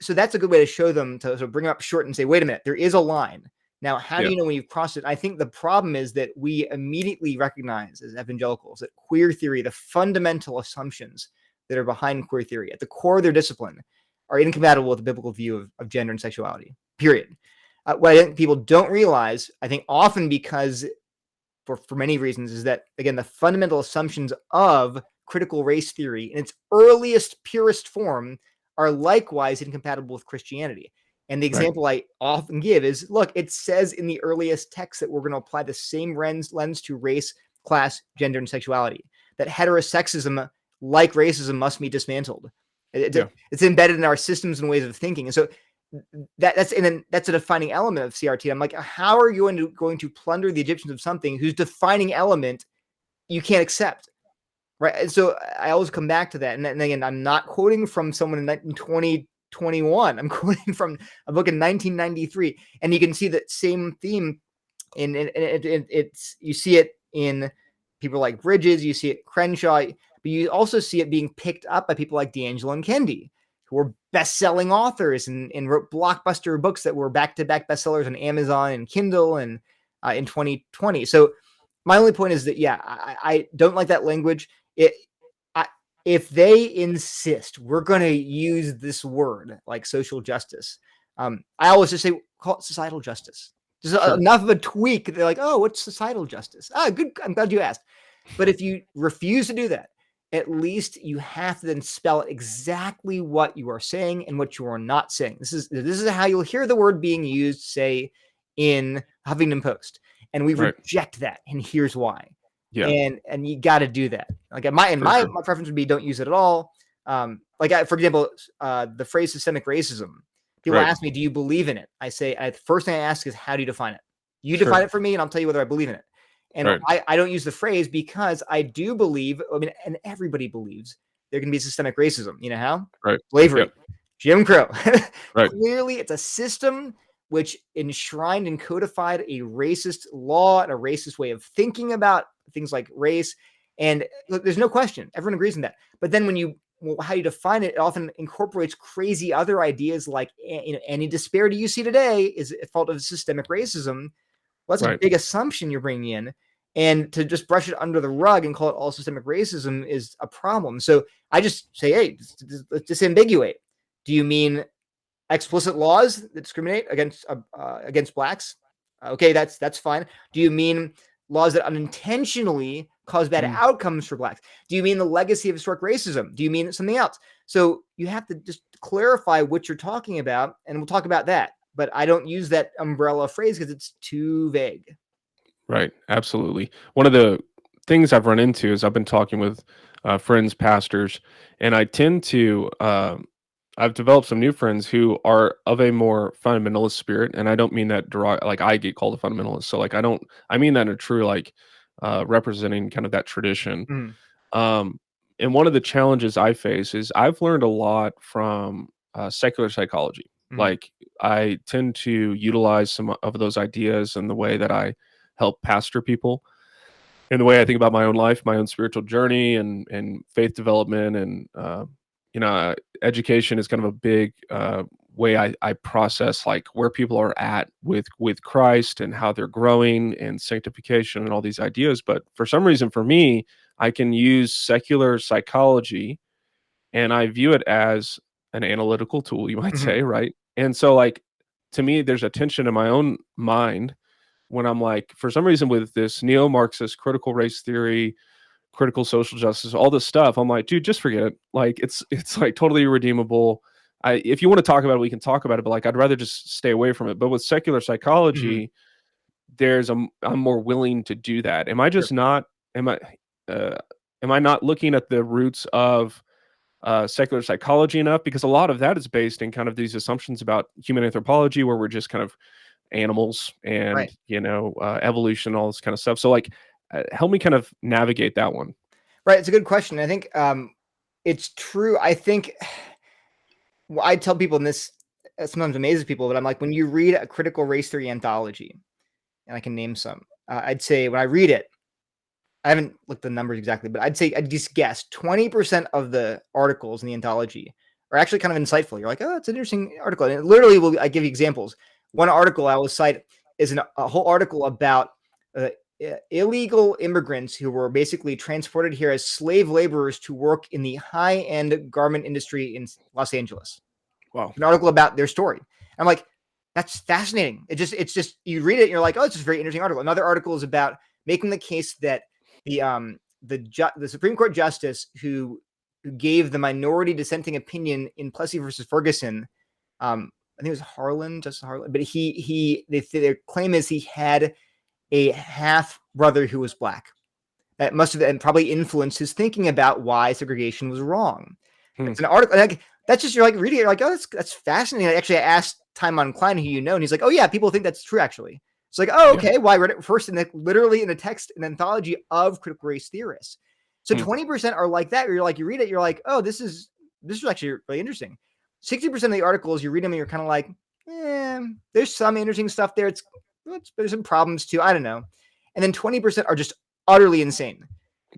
B: so that's a good way to show them to sort of bring up short and say, wait a minute, there is a line. Now, how do
A: Yeah.
B: you know when you've crossed it? I think the problem is that we immediately recognize as evangelicals that queer theory, the fundamental assumptions that are behind queer theory at the core of their discipline are incompatible with the biblical view of gender and sexuality, period. What I think people don't realize, I think often because for many reasons, is that, again, the fundamental assumptions of critical race theory in its earliest, purest form are likewise incompatible with Christianity. And the
A: Right.
B: example I often give is, look, it says in the earliest text that we're going to apply the same lens to race, class, gender, and sexuality, that heterosexism, like racism, must be dismantled.
A: Yeah.
B: It's embedded in our systems and ways of thinking. And so that's a defining element of CRT. I'm like, how are you going to plunder the Egyptians of something whose defining element you can't accept? Right. And so I always come back to that. And then again, I'm not quoting from someone in 2021. I'm quoting from a book in 1993. And you can see that same theme it's you see it in people like Bridges, you see it Crenshaw, but you also see it being picked up by people like D'Angelo and Kendi, who were best-selling authors and wrote blockbuster books that were back-to-back bestsellers on Amazon and Kindle and in 2020. So my only point is that, I don't like that language. If they insist we're going to use this word like social justice, I always just say, call it societal justice. Just enough of a tweak. They're like, oh, what's societal justice? Good. I'm glad you asked. But if you refuse to do that, at least you have to then spell exactly what you are saying and what you are not saying. This is how you'll hear the word being used, say, in Huffington Post. And we reject that. And here's why.
A: Yeah.
B: And you got to do that. Like my preference would be don't use it at all. For example, the phrase systemic racism. People ask me, do you believe in it? I say, the first thing I ask is, how do you define it? You define it for me, and I'll tell you whether I believe in it. And I don't use the phrase because I do believe, and everybody believes, there can be systemic racism. You know how? Slavery, Jim Crow. Clearly, it's a system which enshrined and codified a racist law and a racist way of thinking about things like race. And look, there's no question. Everyone agrees on that. But then how you define it, it often incorporates crazy other ideas like, any disparity you see today is a fault of systemic racism. Well, that's a big assumption you're bringing in. And to just brush it under the rug and call it all systemic racism is a problem. So I just say, hey, let's disambiguate. Do you mean explicit laws that discriminate against blacks? Okay, that's fine. Do you mean laws that unintentionally cause bad outcomes for blacks? Do you mean the legacy of historic racism? Do you mean something else? So you have to just clarify what you're talking about, and we'll talk about that. But I don't use that umbrella phrase because it's too vague.
A: Right. Absolutely. One of the things I've run into is I've been talking with friends, pastors, and I tend to, I've developed some new friends who are of a more fundamentalist spirit. And I don't mean that like I get called a fundamentalist. So like, I mean that in a true, like, representing kind of that tradition. And one of the challenges I face is I've learned a lot from secular psychology. Like I tend to utilize some of those ideas in the way that I help pastor people, in the way I think about my own life, my own spiritual journey, and faith development, and education is kind of a big way I process like where people are at with Christ and how they're growing and sanctification and all these ideas. But for some reason, for me, I can use secular psychology, and I view it as an analytical tool, you might say, right? And so, like, to me, there's a tension in my own mind when I'm like, for some reason, with this neo-Marxist critical race theory, critical social justice, all this stuff, I'm like, dude, just forget it. Like, it's like totally irredeemable. If you want to talk about it, we can talk about it, but like, I'd rather just stay away from it. But with secular psychology, I'm more willing to do that. Am I just not? Am I not looking at the roots of secular psychology enough? Because a lot of that is based in kind of these assumptions about human anthropology, where we're just kind of animals and evolution, all this kind of stuff. So like, help me kind of navigate that one.
B: Right, it's a good question. I think it's true. I think I tell people, and this sometimes amazes people, but I'm like, when you read a critical race theory anthology, and I can name some, I'd say when I read it, I haven't looked at the numbers exactly, but I'd just guess 20% of the articles in the anthology are actually kind of insightful. You're like, oh, it's an interesting article. And it literally I give you examples. One article I will cite is a whole article about illegal immigrants who were basically transported here as slave laborers to work in the high-end garment industry in Los Angeles.
A: Wow.
B: An article about their story. I'm like, that's fascinating. It's just you read it and you're like, oh, it's just a very interesting article. Another article is about making the case that the Supreme Court justice who who gave the minority dissenting opinion in Plessy versus Ferguson. I think it was Harlan, Justice Harlan, but their claim is he had a half brother who was black. That must have and probably influenced his thinking about why segregation was wrong. It's an article. Like, that's just, you're like reading it, you're like, oh, that's fascinating. Actually, I asked Timon Klein, who you know, and he's like, oh yeah, people think that's true. Actually, it's like, oh okay. Well, I read it first literally in a text, an anthology of critical race theorists. So 20% are like that. Where you're like, you read it, you're like, oh, this is actually really interesting. 60% of the articles, you read them and you're kind of like, there's some interesting stuff there. There's some problems too. I don't know. And then 20% are just utterly insane.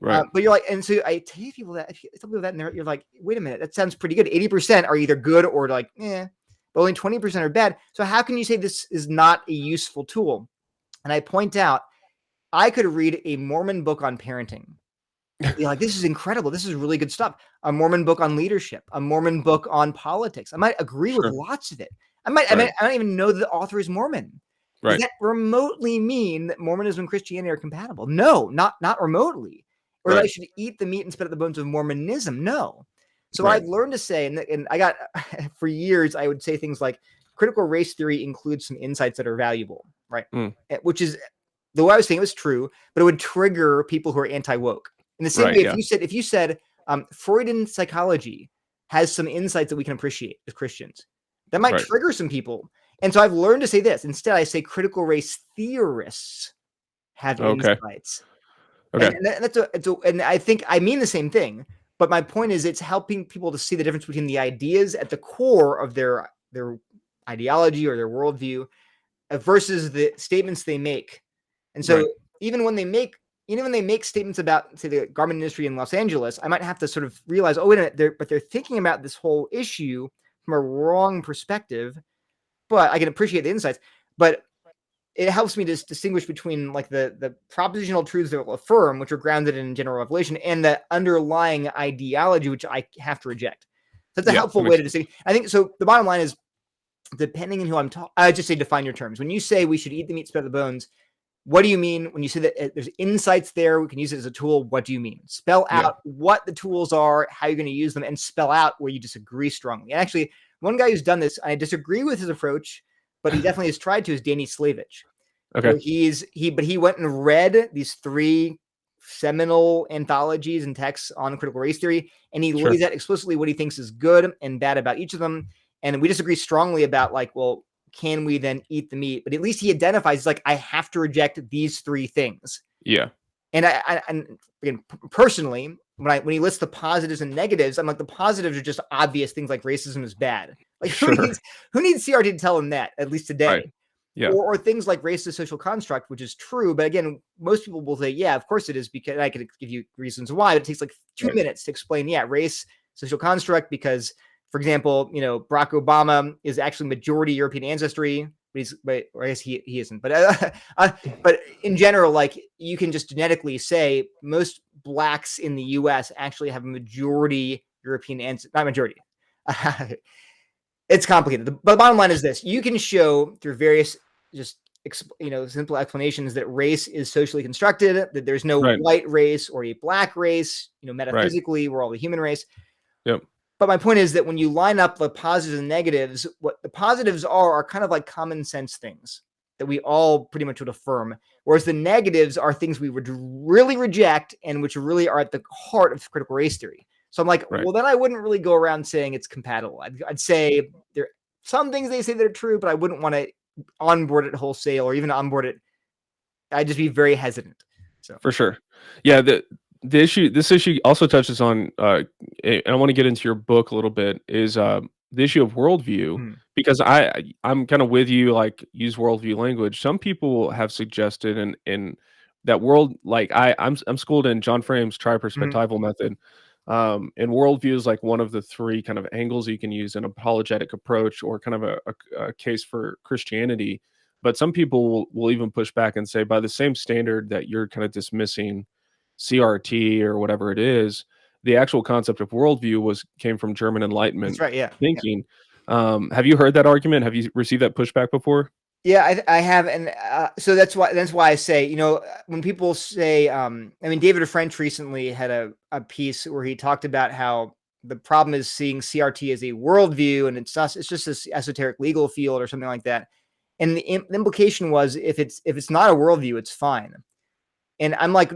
B: Right. But you're like, and so I tell people that, if you tell people that, and you're like, wait a minute, that sounds pretty good. 80% are either good or like, but only 20% are bad. So how can you say this is not a useful tool? And I point out, I could read a Mormon book on parenting. Be like, this is incredible. This is really good stuff. A Mormon book on leadership, a Mormon book on politics. I might agree with lots of it. I don't even know that the author is Mormon. Does that remotely mean that Mormonism and Christianity are compatible? No, not remotely. Or that I should eat the meat and spit out the bones of Mormonism? No. So I've learned to say, and I got, for years, I would say things like, critical race theory includes some insights that are valuable, right? Which is, the way I was saying it was true, but it would trigger people who are anti-woke. In the same way, if you said Freudian psychology has some insights that we can appreciate as Christians, that might trigger some people. And so I've learned to say this. Instead, I say critical race theorists have insights. Okay. And I think I mean the same thing, but my point is it's helping people to see the difference between the ideas at the core of their ideology or their worldview versus the statements they make. And so even when they make statements about, say, the garment industry in Los Angeles, I might have to sort of realize, oh, wait a minute, they're thinking about this whole issue from a wrong perspective, but I can appreciate the insights. But it helps me to distinguish between like the propositional truths that will affirm, which are grounded in general revelation, and the underlying ideology, which I have to reject. So that's a helpful way to distinguish. I think so. The bottom line is, depending on who I'm talking, I just say define your terms. When you say we should eat the meat, spit out the bones, what do you mean? When you say that there's insights there, we can use it as a tool, what do you mean? Spell out what the tools are, how you're going to use them, and spell out where you disagree strongly. And actually, one guy who's done this, I disagree with his approach, but he definitely has tried to, is Danny Slavich. Okay. He went and read these 3 seminal anthologies and texts on critical race theory, and he lays out explicitly what he thinks is good and bad about each of them. And we disagree strongly about, like, well, can we then eat the meat? But at least he identifies, like, I have to reject these 3 things. Yeah. And and again, personally, when he lists the positives and negatives, I'm like, the positives are just obvious things like racism is bad. Like, who needs CRT to tell him that, at least today? Right. Yeah. Or things like race is a social construct, which is true. But again, most people will say, yeah, of course it is, because I could give you reasons why. It takes like 2 minutes to explain, race, social construct, because, for example, Barack Obama is actually majority European ancestry, but I guess he isn't. But but in general, like, you can just genetically say most blacks in the U.S. actually have a majority European ancestry, not majority. It's complicated. But the bottom line is this: you can show through various simple explanations that race is socially constructed, that there's no white race or a black race. Metaphysically, we're all the human race. Yep. But my point is that when you line up the positives and negatives, what the positives are kind of like common sense things that we all pretty much would affirm, whereas the negatives are things we would really reject and which really are at the heart of critical race theory. So I'm like, well, then I wouldn't really go around saying it's compatible. I'd say there are some things they say that are true, but I wouldn't want to onboard it wholesale or even onboard it. I'd just be very hesitant. So
A: for sure. Yeah. This issue also touches on, and I want to get into your book a little bit, is the issue of worldview, because I'm kind of with you, like, use worldview language. Some people have suggested in that world, like I'm schooled in John Frame's tri-perspectival method. And worldview is like one of the 3 kind of angles you can use in apologetic approach, or kind of a case for Christianity. But some people will even push back and say, by the same standard that you're kind of dismissing CRT or whatever it is, the actual concept of worldview came from German Enlightenment thinking. Yeah. Have you heard that argument? Have you received that pushback before?
B: Yeah, I have, and so that's why I say, when people say, I mean, David French recently had a piece where he talked about how the problem is seeing CRT as a worldview, and it's just this esoteric legal field or something like that. And the implication was, if it's not a worldview, it's fine. And I'm like,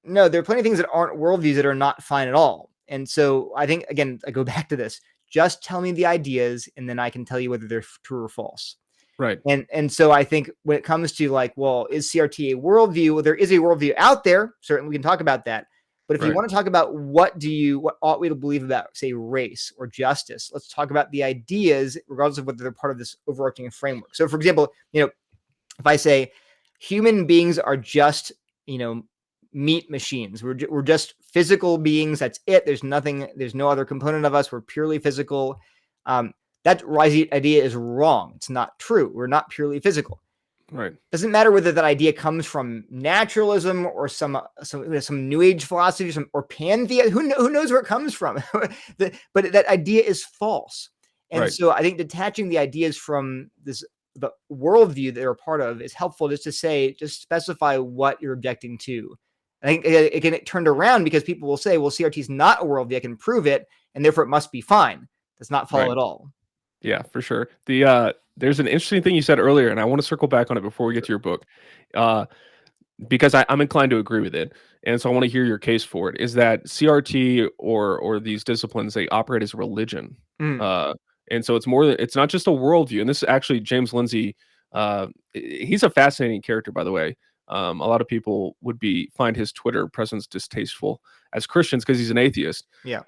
B: no, there are plenty of things that aren't worldviews that are not fine at all. And so I think, again, I go back to this: just tell me the ideas, and then I can tell you whether they're true or false.
A: Right.
B: And so I think when it comes to like, well, is CRT a worldview? Well, there is a worldview out there. Certainly we can talk about that. But if you want to talk about what ought we to believe about, say, race or justice, let's talk about the ideas, regardless of whether they're part of this overarching framework. So, for example, if I say human beings are just, meat machines, we're just physical beings. That's it. There's no other component of us. We're purely physical. That idea is wrong. It's not true. We're not purely physical.
A: Right.
B: Doesn't matter whether that idea comes from naturalism or some New Age philosophy, or pantheism. Who knows where it comes from? But that idea is false. And so I think detaching the ideas from the worldview that they're a part of is helpful, just specify what you're objecting to. I think it can get turned around because people will say, well, CRT is not a worldview. I can prove it, and therefore it must be fine. Does not follow at all.
A: Yeah, for sure. There's an interesting thing you said earlier, and I want to circle back on it before we get to your book, because I'm inclined to agree with it, and so I want to hear your case for it. Is that CRT or these disciplines, they operate as religion, and so it's not just a worldview. And this is actually James Lindsay. He's a fascinating character, by the way. A lot of people would find his Twitter presence distasteful as Christians because he's an atheist.
B: Yeah.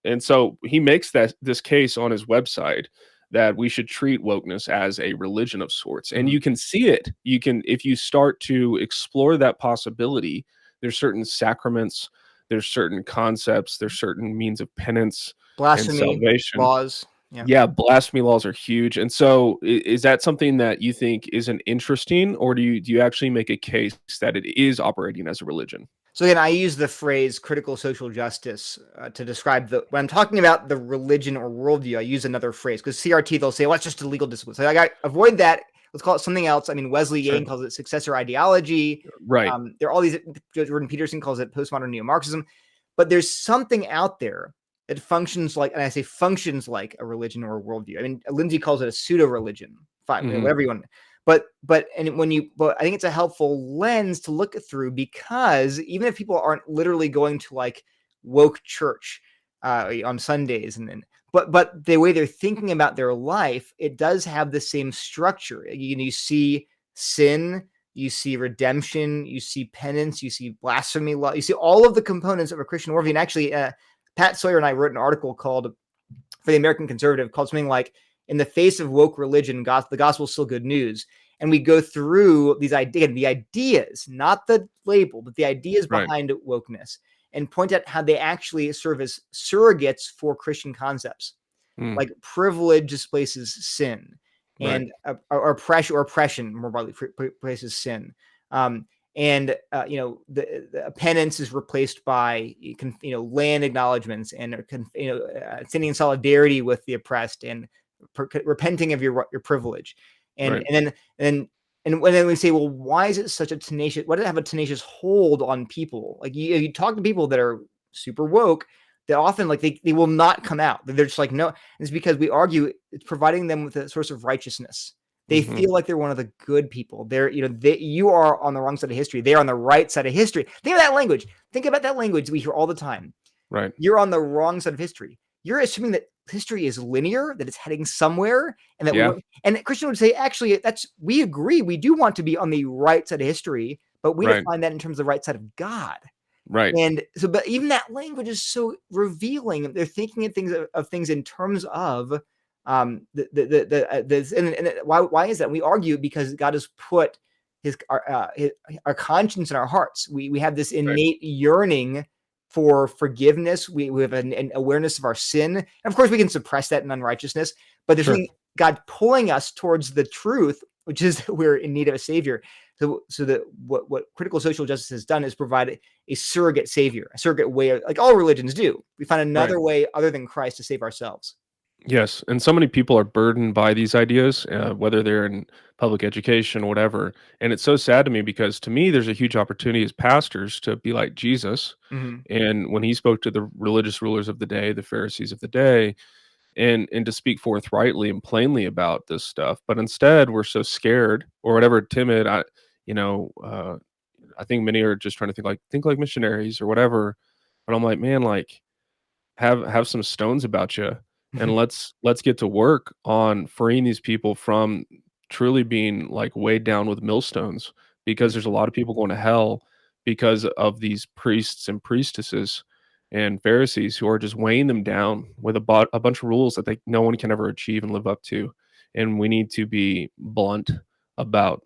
A: And so he makes this case on his website that we should treat wokeness as a religion of sorts. And you can see it. If you start to explore that possibility, there's certain sacraments, there's certain concepts, there's certain means of penance,
B: blasphemy
A: and salvation
B: laws.
A: Yeah, blasphemy laws are huge. And so is that something that you think isn't interesting, or do you actually make a case that it is operating as a religion?
B: So again, I use the phrase critical social justice to describe when I'm talking about the religion or worldview. I use another phrase because CRT, they'll say, well, it's just a legal discipline. So I got to avoid that. Let's call it something else. I mean, Wesley Yang calls it successor ideology.
A: Right.
B: There are all these, Jordan Peterson calls it postmodern neo-Marxism. But there's something out there that functions like, and I say functions like a religion or a worldview. I mean, Lindsay calls it a pseudo-religion. Fine, whatever you want. But I think it's a helpful lens to look through, because even if people aren't literally going to like woke church on Sundays, but the way they're thinking about their life, it does have the same structure. You see sin, you see redemption, you see penance, you see blasphemy law, you see all of the components of a Christian worldview. And actually, Pat Sawyer and I wrote an article for the American Conservative called something like, "In the Face of Woke Religion, the Gospel is Still Good News." And we go through the ideas, not the label, but the ideas behind wokeness, and point out how they actually serve as surrogates for Christian concepts. Like privilege displaces sin, and oppression more broadly replaces sin. The penance is replaced by land acknowledgments, and standing in solidarity with the oppressed, and repenting of your privilege. And then we say, well, why is it such a tenacious? Why does it have a tenacious hold on people? Like you talk to people that are super woke, that often like they will not come out. They're just like, no. And it's because we argue it's providing them with a source of righteousness. They feel like they're one of the good people. You are on the wrong side of history. They are on the right side of history. Think of that language. Think about that language we hear all the time.
A: Right.
B: You're on the wrong side of history. You're assuming that history is linear, that it's heading somewhere, and that and Christian would say, actually, we agree. We do want to be on the right side of history, but we define that in terms of the right side of God.
A: Right.
B: And so, but even that language is so revealing. They're thinking of things in terms of why is that? We argue because God has put our conscience in our hearts. We have this innate yearning for forgiveness. We have an awareness of our sin. And of course, we can suppress that in unrighteousness, but there's something God pulling us towards the truth, which is we're in need of a savior. So that what critical social justice has done is provide a surrogate savior, a surrogate way, like all religions do. We find another way other than Christ to save ourselves.
A: Yes, and so many people are burdened by these ideas, whether they're in public education or whatever, and it's so sad to me because to me, there's a huge opportunity as pastors to be like Jesus,
B: Mhm.
A: and when he spoke to the religious rulers of the day, the Pharisees of the day, and to speak forthrightly and plainly about this stuff, but instead, we're so scared or whatever, timid, you know, I think many are just trying to think like missionaries or whatever, but I'm like, "Man, like, have some stones about you, and let's get to work on freeing these people from truly being, like, weighed down with millstones, because there's a lot of people going to hell because of these priests and priestesses and Pharisees who are just weighing them down with a bunch of rules that no one can ever achieve and live up to, and we need to be blunt about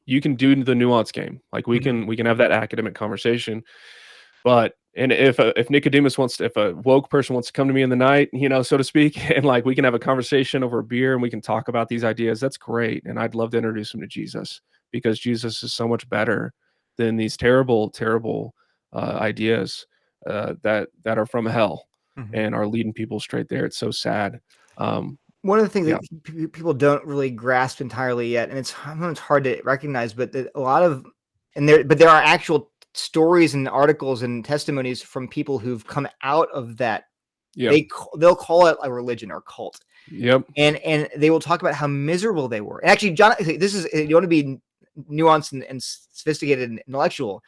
A: you can do the nuance game, like,
B: Mhm.
A: we can have that academic conversation, but and if Nicodemus wants to if a woke person wants to come to me in the night, so to speak, and, like, we can have a conversation over a beer and we can talk about these ideas, that's great, and I'd love to introduce him to Jesus, because Jesus is so much better than these terrible, terrible, ideas, that are from hell
B: Mhm.
A: and are leading people straight there. It's so sad. Um,
B: One of the things
A: yeah.
B: that people don't really grasp entirely yet, and it's sometimes hard to recognize, but that a lot of there are actual stories and articles and testimonies from people who've come out of that.
A: Yep.
B: They'll call it a religion or cult,
A: Yep.
B: and they will talk about how miserable they were. And actually, John, this is you want to be nuanced and sophisticated and intellectual.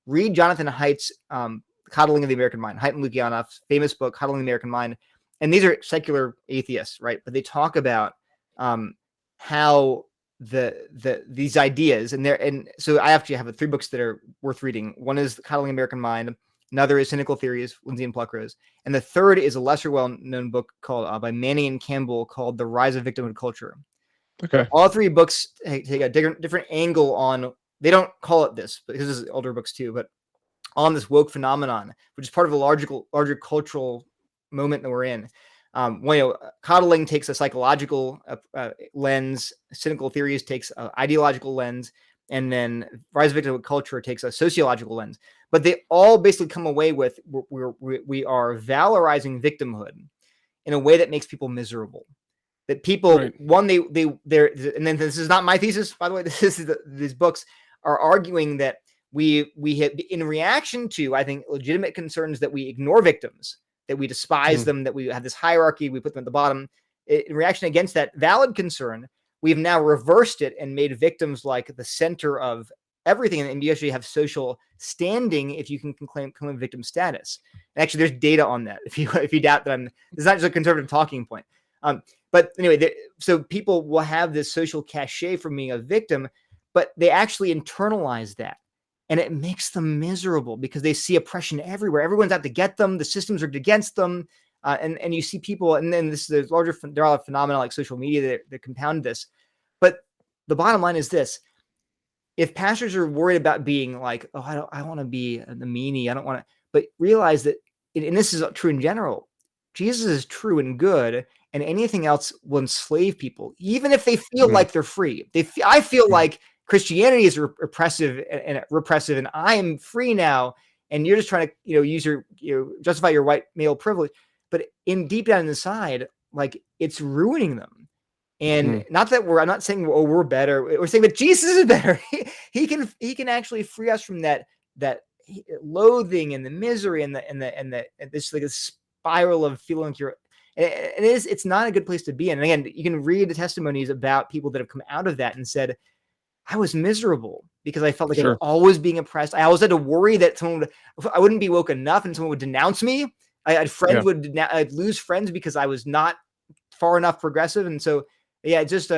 B: Read Jonathan Haidt's Coddling of the American Mind, Haidt and Lukianoff's famous book, Coddling the American Mind. And these are secular atheists, right? But they talk about how these ideas and so I actually have 3 books that are worth reading. One is Coddling American Mind, another is Cynical Theories, Lindsay and Pluckrose, and the third is a lesser well-known book called by Manning and Campbell called The Rise of Victimhood Culture. So
A: Okay.
B: all 3 books take a different angle on. They don't call it this, but this is older books too. But on this woke phenomenon, which is part of a larger cultural moment that we're in. Coddling takes a psychological lens, Cynical Theories takes an ideological lens, and then Rise of Victim Culture takes a sociological lens. But they all basically come away with we are valorizing victimhood in a way that makes people miserable. That people,
A: Right.
B: one, they're, and then this is not my thesis, by the way. These books are arguing that we have, in reaction to, I think, legitimate concerns that we ignore victims, that we despise
A: Mhm.
B: them, that we have this hierarchy, we put them at the bottom. In reaction against that valid concern, we've now reversed it and made victims like the center of everything, and you actually have social standing if you can claim victim status. And actually, there's data on that. If you doubt that this is not just a conservative talking point. But anyway, so people will have this social cachet from being a victim, but they actually internalize that. And it makes them miserable because they see oppression everywhere. Everyone's out to get them. The systems are against them. And you see people, and then there are a lot of phenomena like social media that compound this. But the bottom line is this: if pastors are worried about being like, oh, I want to be the meanie, I don't want to, but realize that, and this is true in general, Jesus is true and good, and anything else will enslave people, even if they feel
A: Mhm.
B: like they're free. I feel
A: Mhm.
B: like Christianity is repressive and I am free now, and you're just trying to, use justify your white male privilege, but in deep down inside, like, it's ruining them. And
A: Mhm.
B: not that I'm not saying, oh, we're better. We're saying that Jesus is better. He can actually free us from that loathing and the misery and this like a spiral of feeling like it's not a good place to be in. And again, you can read the testimonies about people that have come out of that and said, I was miserable because I felt like I was
A: Sure.
B: always being oppressed. I always had to worry that I wouldn't be woke enough and someone would denounce me. I had
A: Yeah.
B: I'd lose friends because I was not far enough progressive. And so, yeah, just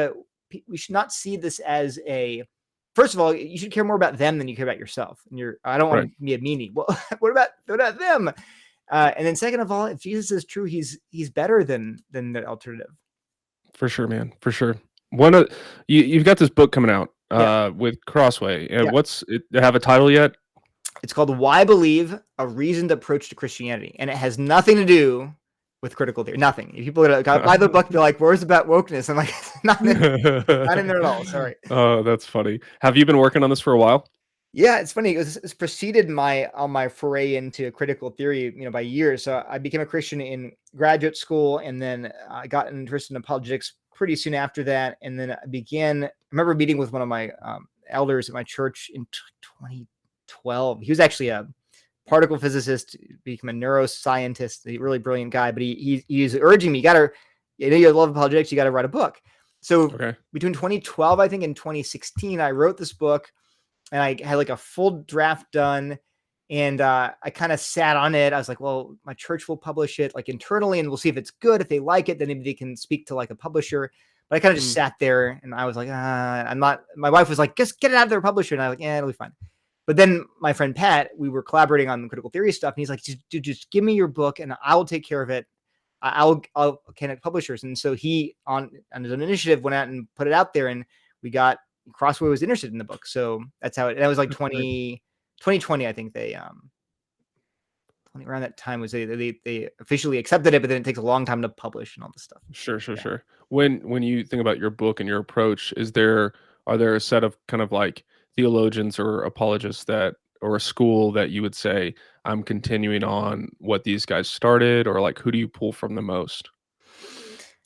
B: we should not see this as first of all, you should care more about them than you care about yourself. And I don't want
A: Right.
B: to be a meanie. Well, what about them? And then second of all, if Jesus is true, he's better than the alternative.
A: For sure, man, for sure. One of you've got this book coming out,
B: Yeah.
A: with Crossway,
B: Yeah.
A: what's it have a title yet?
B: It's called Why Believe? A Reasoned Approach to Christianity. And it has nothing to do with critical theory. Nothing. If people got buy the book, they're like, where's about wokeness? I'm like, not in there at all. Sorry.
A: Oh, that's funny. Have you been working on this for a while?
B: Yeah, it's funny. It's preceded my foray into critical theory, by years. So I became a Christian in graduate school, and then I got interested in apologetics pretty soon after that. And then I remember meeting with one of my elders at my church in 2012. He was actually a particle physicist, became a neuroscientist, a really brilliant guy. But he's urging me, you love apologetics, you got to write a book. So
A: Okay.
B: between 2012, I think, and 2016, I wrote this book. And I had like a full draft done, and I kind of sat on it. I was like, well, my church will publish it like internally, and we'll see if it's good. If they like it, then maybe they can speak to like a publisher. But I kind of just
A: Mm.
B: sat there, and I was like, I'm not. My wife was like, just get it out of their publisher, and I was like, yeah, it'll be fine. But then my friend Pat, we were collaborating on the critical theory stuff, and he's like, dude, just give me your book, and I will take care of it. I'll connect publishers. And so he, on his own initiative, went out and put it out there, and we got Crossway was interested in the book. So that's how that was like
A: That's great.
B: 2020, I think around that time was they officially accepted it, but then it takes a long time to publish and all this stuff.
A: Sure, sure,
B: Yeah.
A: sure. When you think about your book and your approach, are there a set of kind of like theologians or apologists that or a school that you would say I'm continuing on what these guys started, or like who do you pull from the most?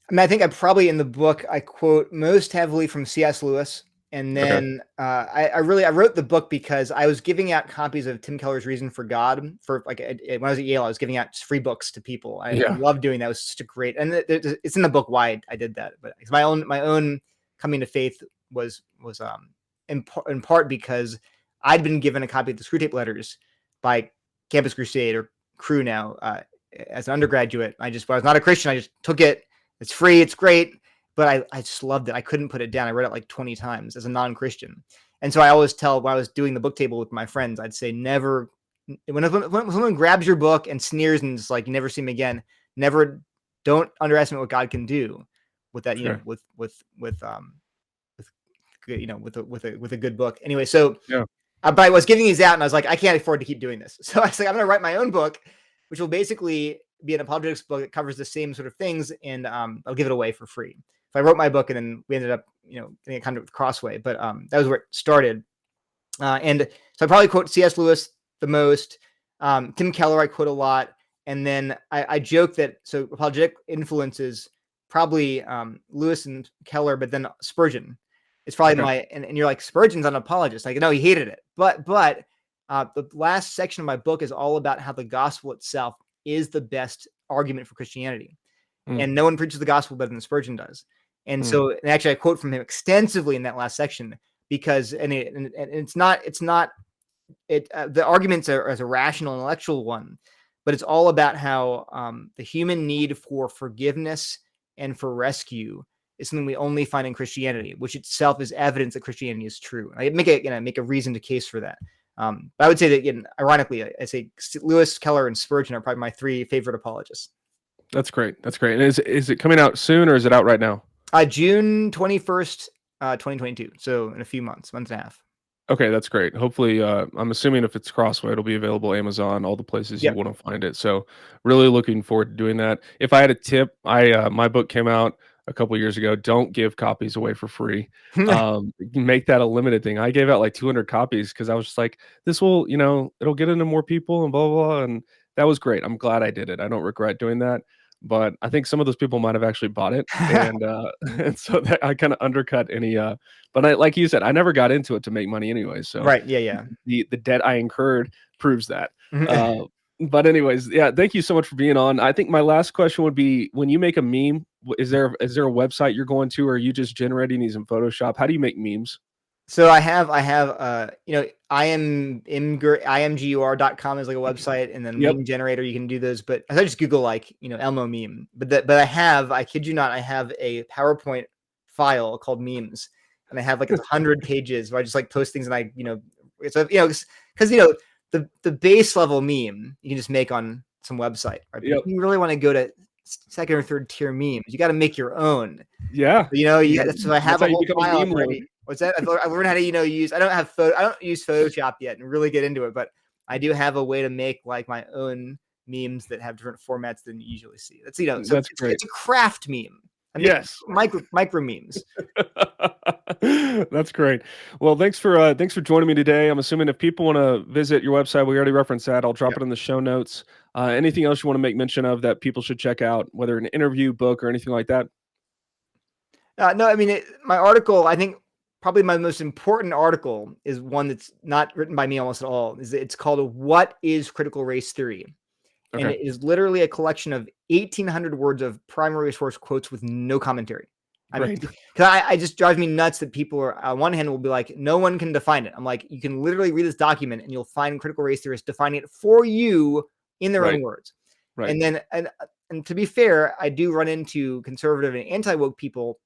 B: I mean, I think I probably in the book I quote most heavily from C.S. Lewis, and
A: Okay.
B: then I wrote the book because I was giving out copies of Tim Keller's Reason for God for like when I was at Yale. I was giving out free books to people. I
A: Yeah.
B: love doing that. It was such a great, and it's in the book why I did that. But it's my own coming to faith was in part because I'd been given a copy of the Screw Tape Letters by Campus Crusade or Crew now as an undergraduate. When I was not a Christian, I just took it. It's free. It's great. But I just loved it. I couldn't put it down. I read it like 20 times as a non-Christian. And so I always tell when I was doing the book table with my friends, I'd say never, when someone grabs your book and sneers and it's like, you never see him again, don't underestimate what God can do with that,
A: Sure.
B: with a good book. Anyway, so
A: Yeah.
B: but I was giving these out, and I was like, I can't afford to keep doing this. So I was like, I'm going to write my own book, which will basically be an apologetics book that covers the same sort of things, and I'll give it away for free. So I wrote my book, and then we ended up, getting it kind of with Crossway, but that was where it started. And so I probably quote C.S. Lewis the most. Tim Keller I quote a lot, and then I joke that so apologetic influences probably Lewis and Keller, but then Spurgeon. It's probably
A: Okay.
B: and you're like, Spurgeon's an apologist. Like, no, he hated it. But the last section of my book is all about how the gospel itself is the best argument for Christianity.
A: Mm,
B: And no one preaches the gospel better than Spurgeon does. And
A: mm.
B: so, and actually I quote from him extensively in that last section because, it's not, the arguments are as a rational intellectual one, but it's all about how the human need for forgiveness and for rescue is something we only find in Christianity, which itself is evidence that Christianity is true. I make a reason to case for that. But I would say that, again, ironically, I say Lewis, Keller, and Spurgeon are probably my three favorite apologists.
A: That's great. That's great. And is it coming out soon or is it out right now?
B: June 21st, 2022. So in a few months, month and a half.
A: Okay, that's great. Hopefully, I'm assuming if it's Crossway, it'll be available Amazon, all the places you
B: Yep.
A: want to find it. So, really looking forward to doing that. If I had a tip, my book came out a couple years ago. Don't give copies away for free. Make that a limited thing. I gave out like 200 copies because I was just like, this will, it'll get into more people and blah blah blah. And that was great. I'm glad I did it. I don't regret doing that. But I think some of those people might have actually bought it, and and so that I kind of undercut any but like you said, I never got into it to make money anyway, so
B: Right. Yeah. Yeah.
A: the debt I incurred proves that. But anyways, yeah, thank you so much for being on. I think my last question would be, when you make a meme, is there a website you're going to, or are you just generating these in Photoshop? How do you make memes?
B: So I have imgur.com is like a website, and then
A: Yep.
B: meme generator, you can do those, but I just Google like, Elmo meme. But I kid you not, I have a PowerPoint file called memes, and I have like 100 pages where I just like post things, and it's because the base level meme you can just make on some website, right? But if
A: Yep.
B: you really want to go to second or third tier memes, you got to make your own.
A: Yeah.
B: So I
A: That's
B: have
A: how
B: a
A: you
B: whole
A: become a
B: file
A: meme lord.
B: already. What's that? I've learned how to, use. I don't use Photoshop yet and really get into it, but I do have a way to make like my own memes that have different formats than you usually see. So
A: That's great.
B: it's a craft meme. I make
A: Yes.
B: micro memes.
A: That's great. Well, thanks for joining me today. I'm assuming if people want to visit your website, we already referenced that. I'll drop
B: Yeah.
A: it in the show notes. Anything else you want to make mention of that people should check out, whether an interview, book, or anything like that?
B: No, I mean, my article, I think probably my most important article is one that's not written by me almost at all. It's called "What is Critical Race Theory?" And
A: Okay.
B: it is literally a collection of 1,800 words of primary source quotes with no commentary. I mean,
A: Great.
B: because I just drives me nuts that people are on one hand will be like, no one can define it. I'm like, you can literally read this document and you'll find critical race theorists defining it for you in their
A: Right.
B: own words.
A: Right.
B: And then, and to be fair, I do run into conservative and anti-woke people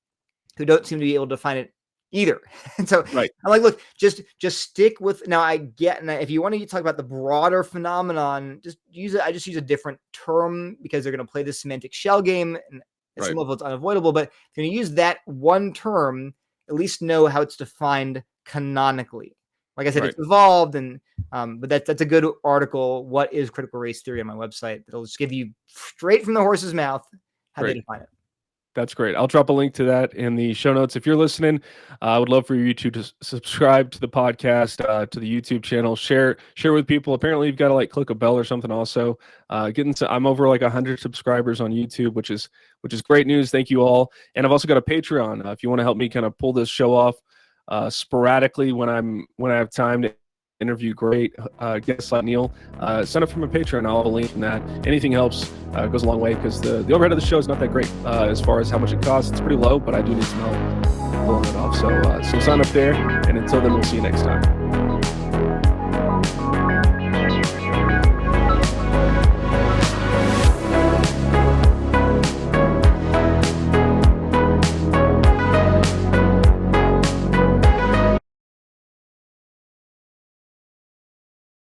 B: who don't seem to be able to define it either. And so
A: Right.
B: I'm like, look, just stick with. Now I get, and if you want to talk about the broader phenomenon, just use it. I just use a different term because they're going to play this semantic shell game, and at some
A: Right.
B: level it's unavoidable. But if you're going to use that one term, at least know how it's defined canonically. Like I said,
A: Right.
B: it's evolved, and but that's a good article. What is critical race theory on my website? It'll just give you straight from the horse's mouth how they
A: Great.
B: define it.
A: That's great. I'll drop a link to that in the show notes. If you're listening, I would love for you to subscribe to the podcast, to the YouTube channel, share with people. Apparently, you've got to like click a bell or something. Also, I'm over like 100 subscribers on YouTube, which is great news. Thank you all. And I've also got a Patreon. If you want to help me kind of pull this show off sporadically when I have time to interview great guests like Neil, sign up for my Patreon. I'll have a link in that. Anything helps, goes a long way, because the overhead of the show is not that great as far as how much it costs. It's pretty low, but I do need some help pulling it off. So sign up there, and until then, we'll see you next time.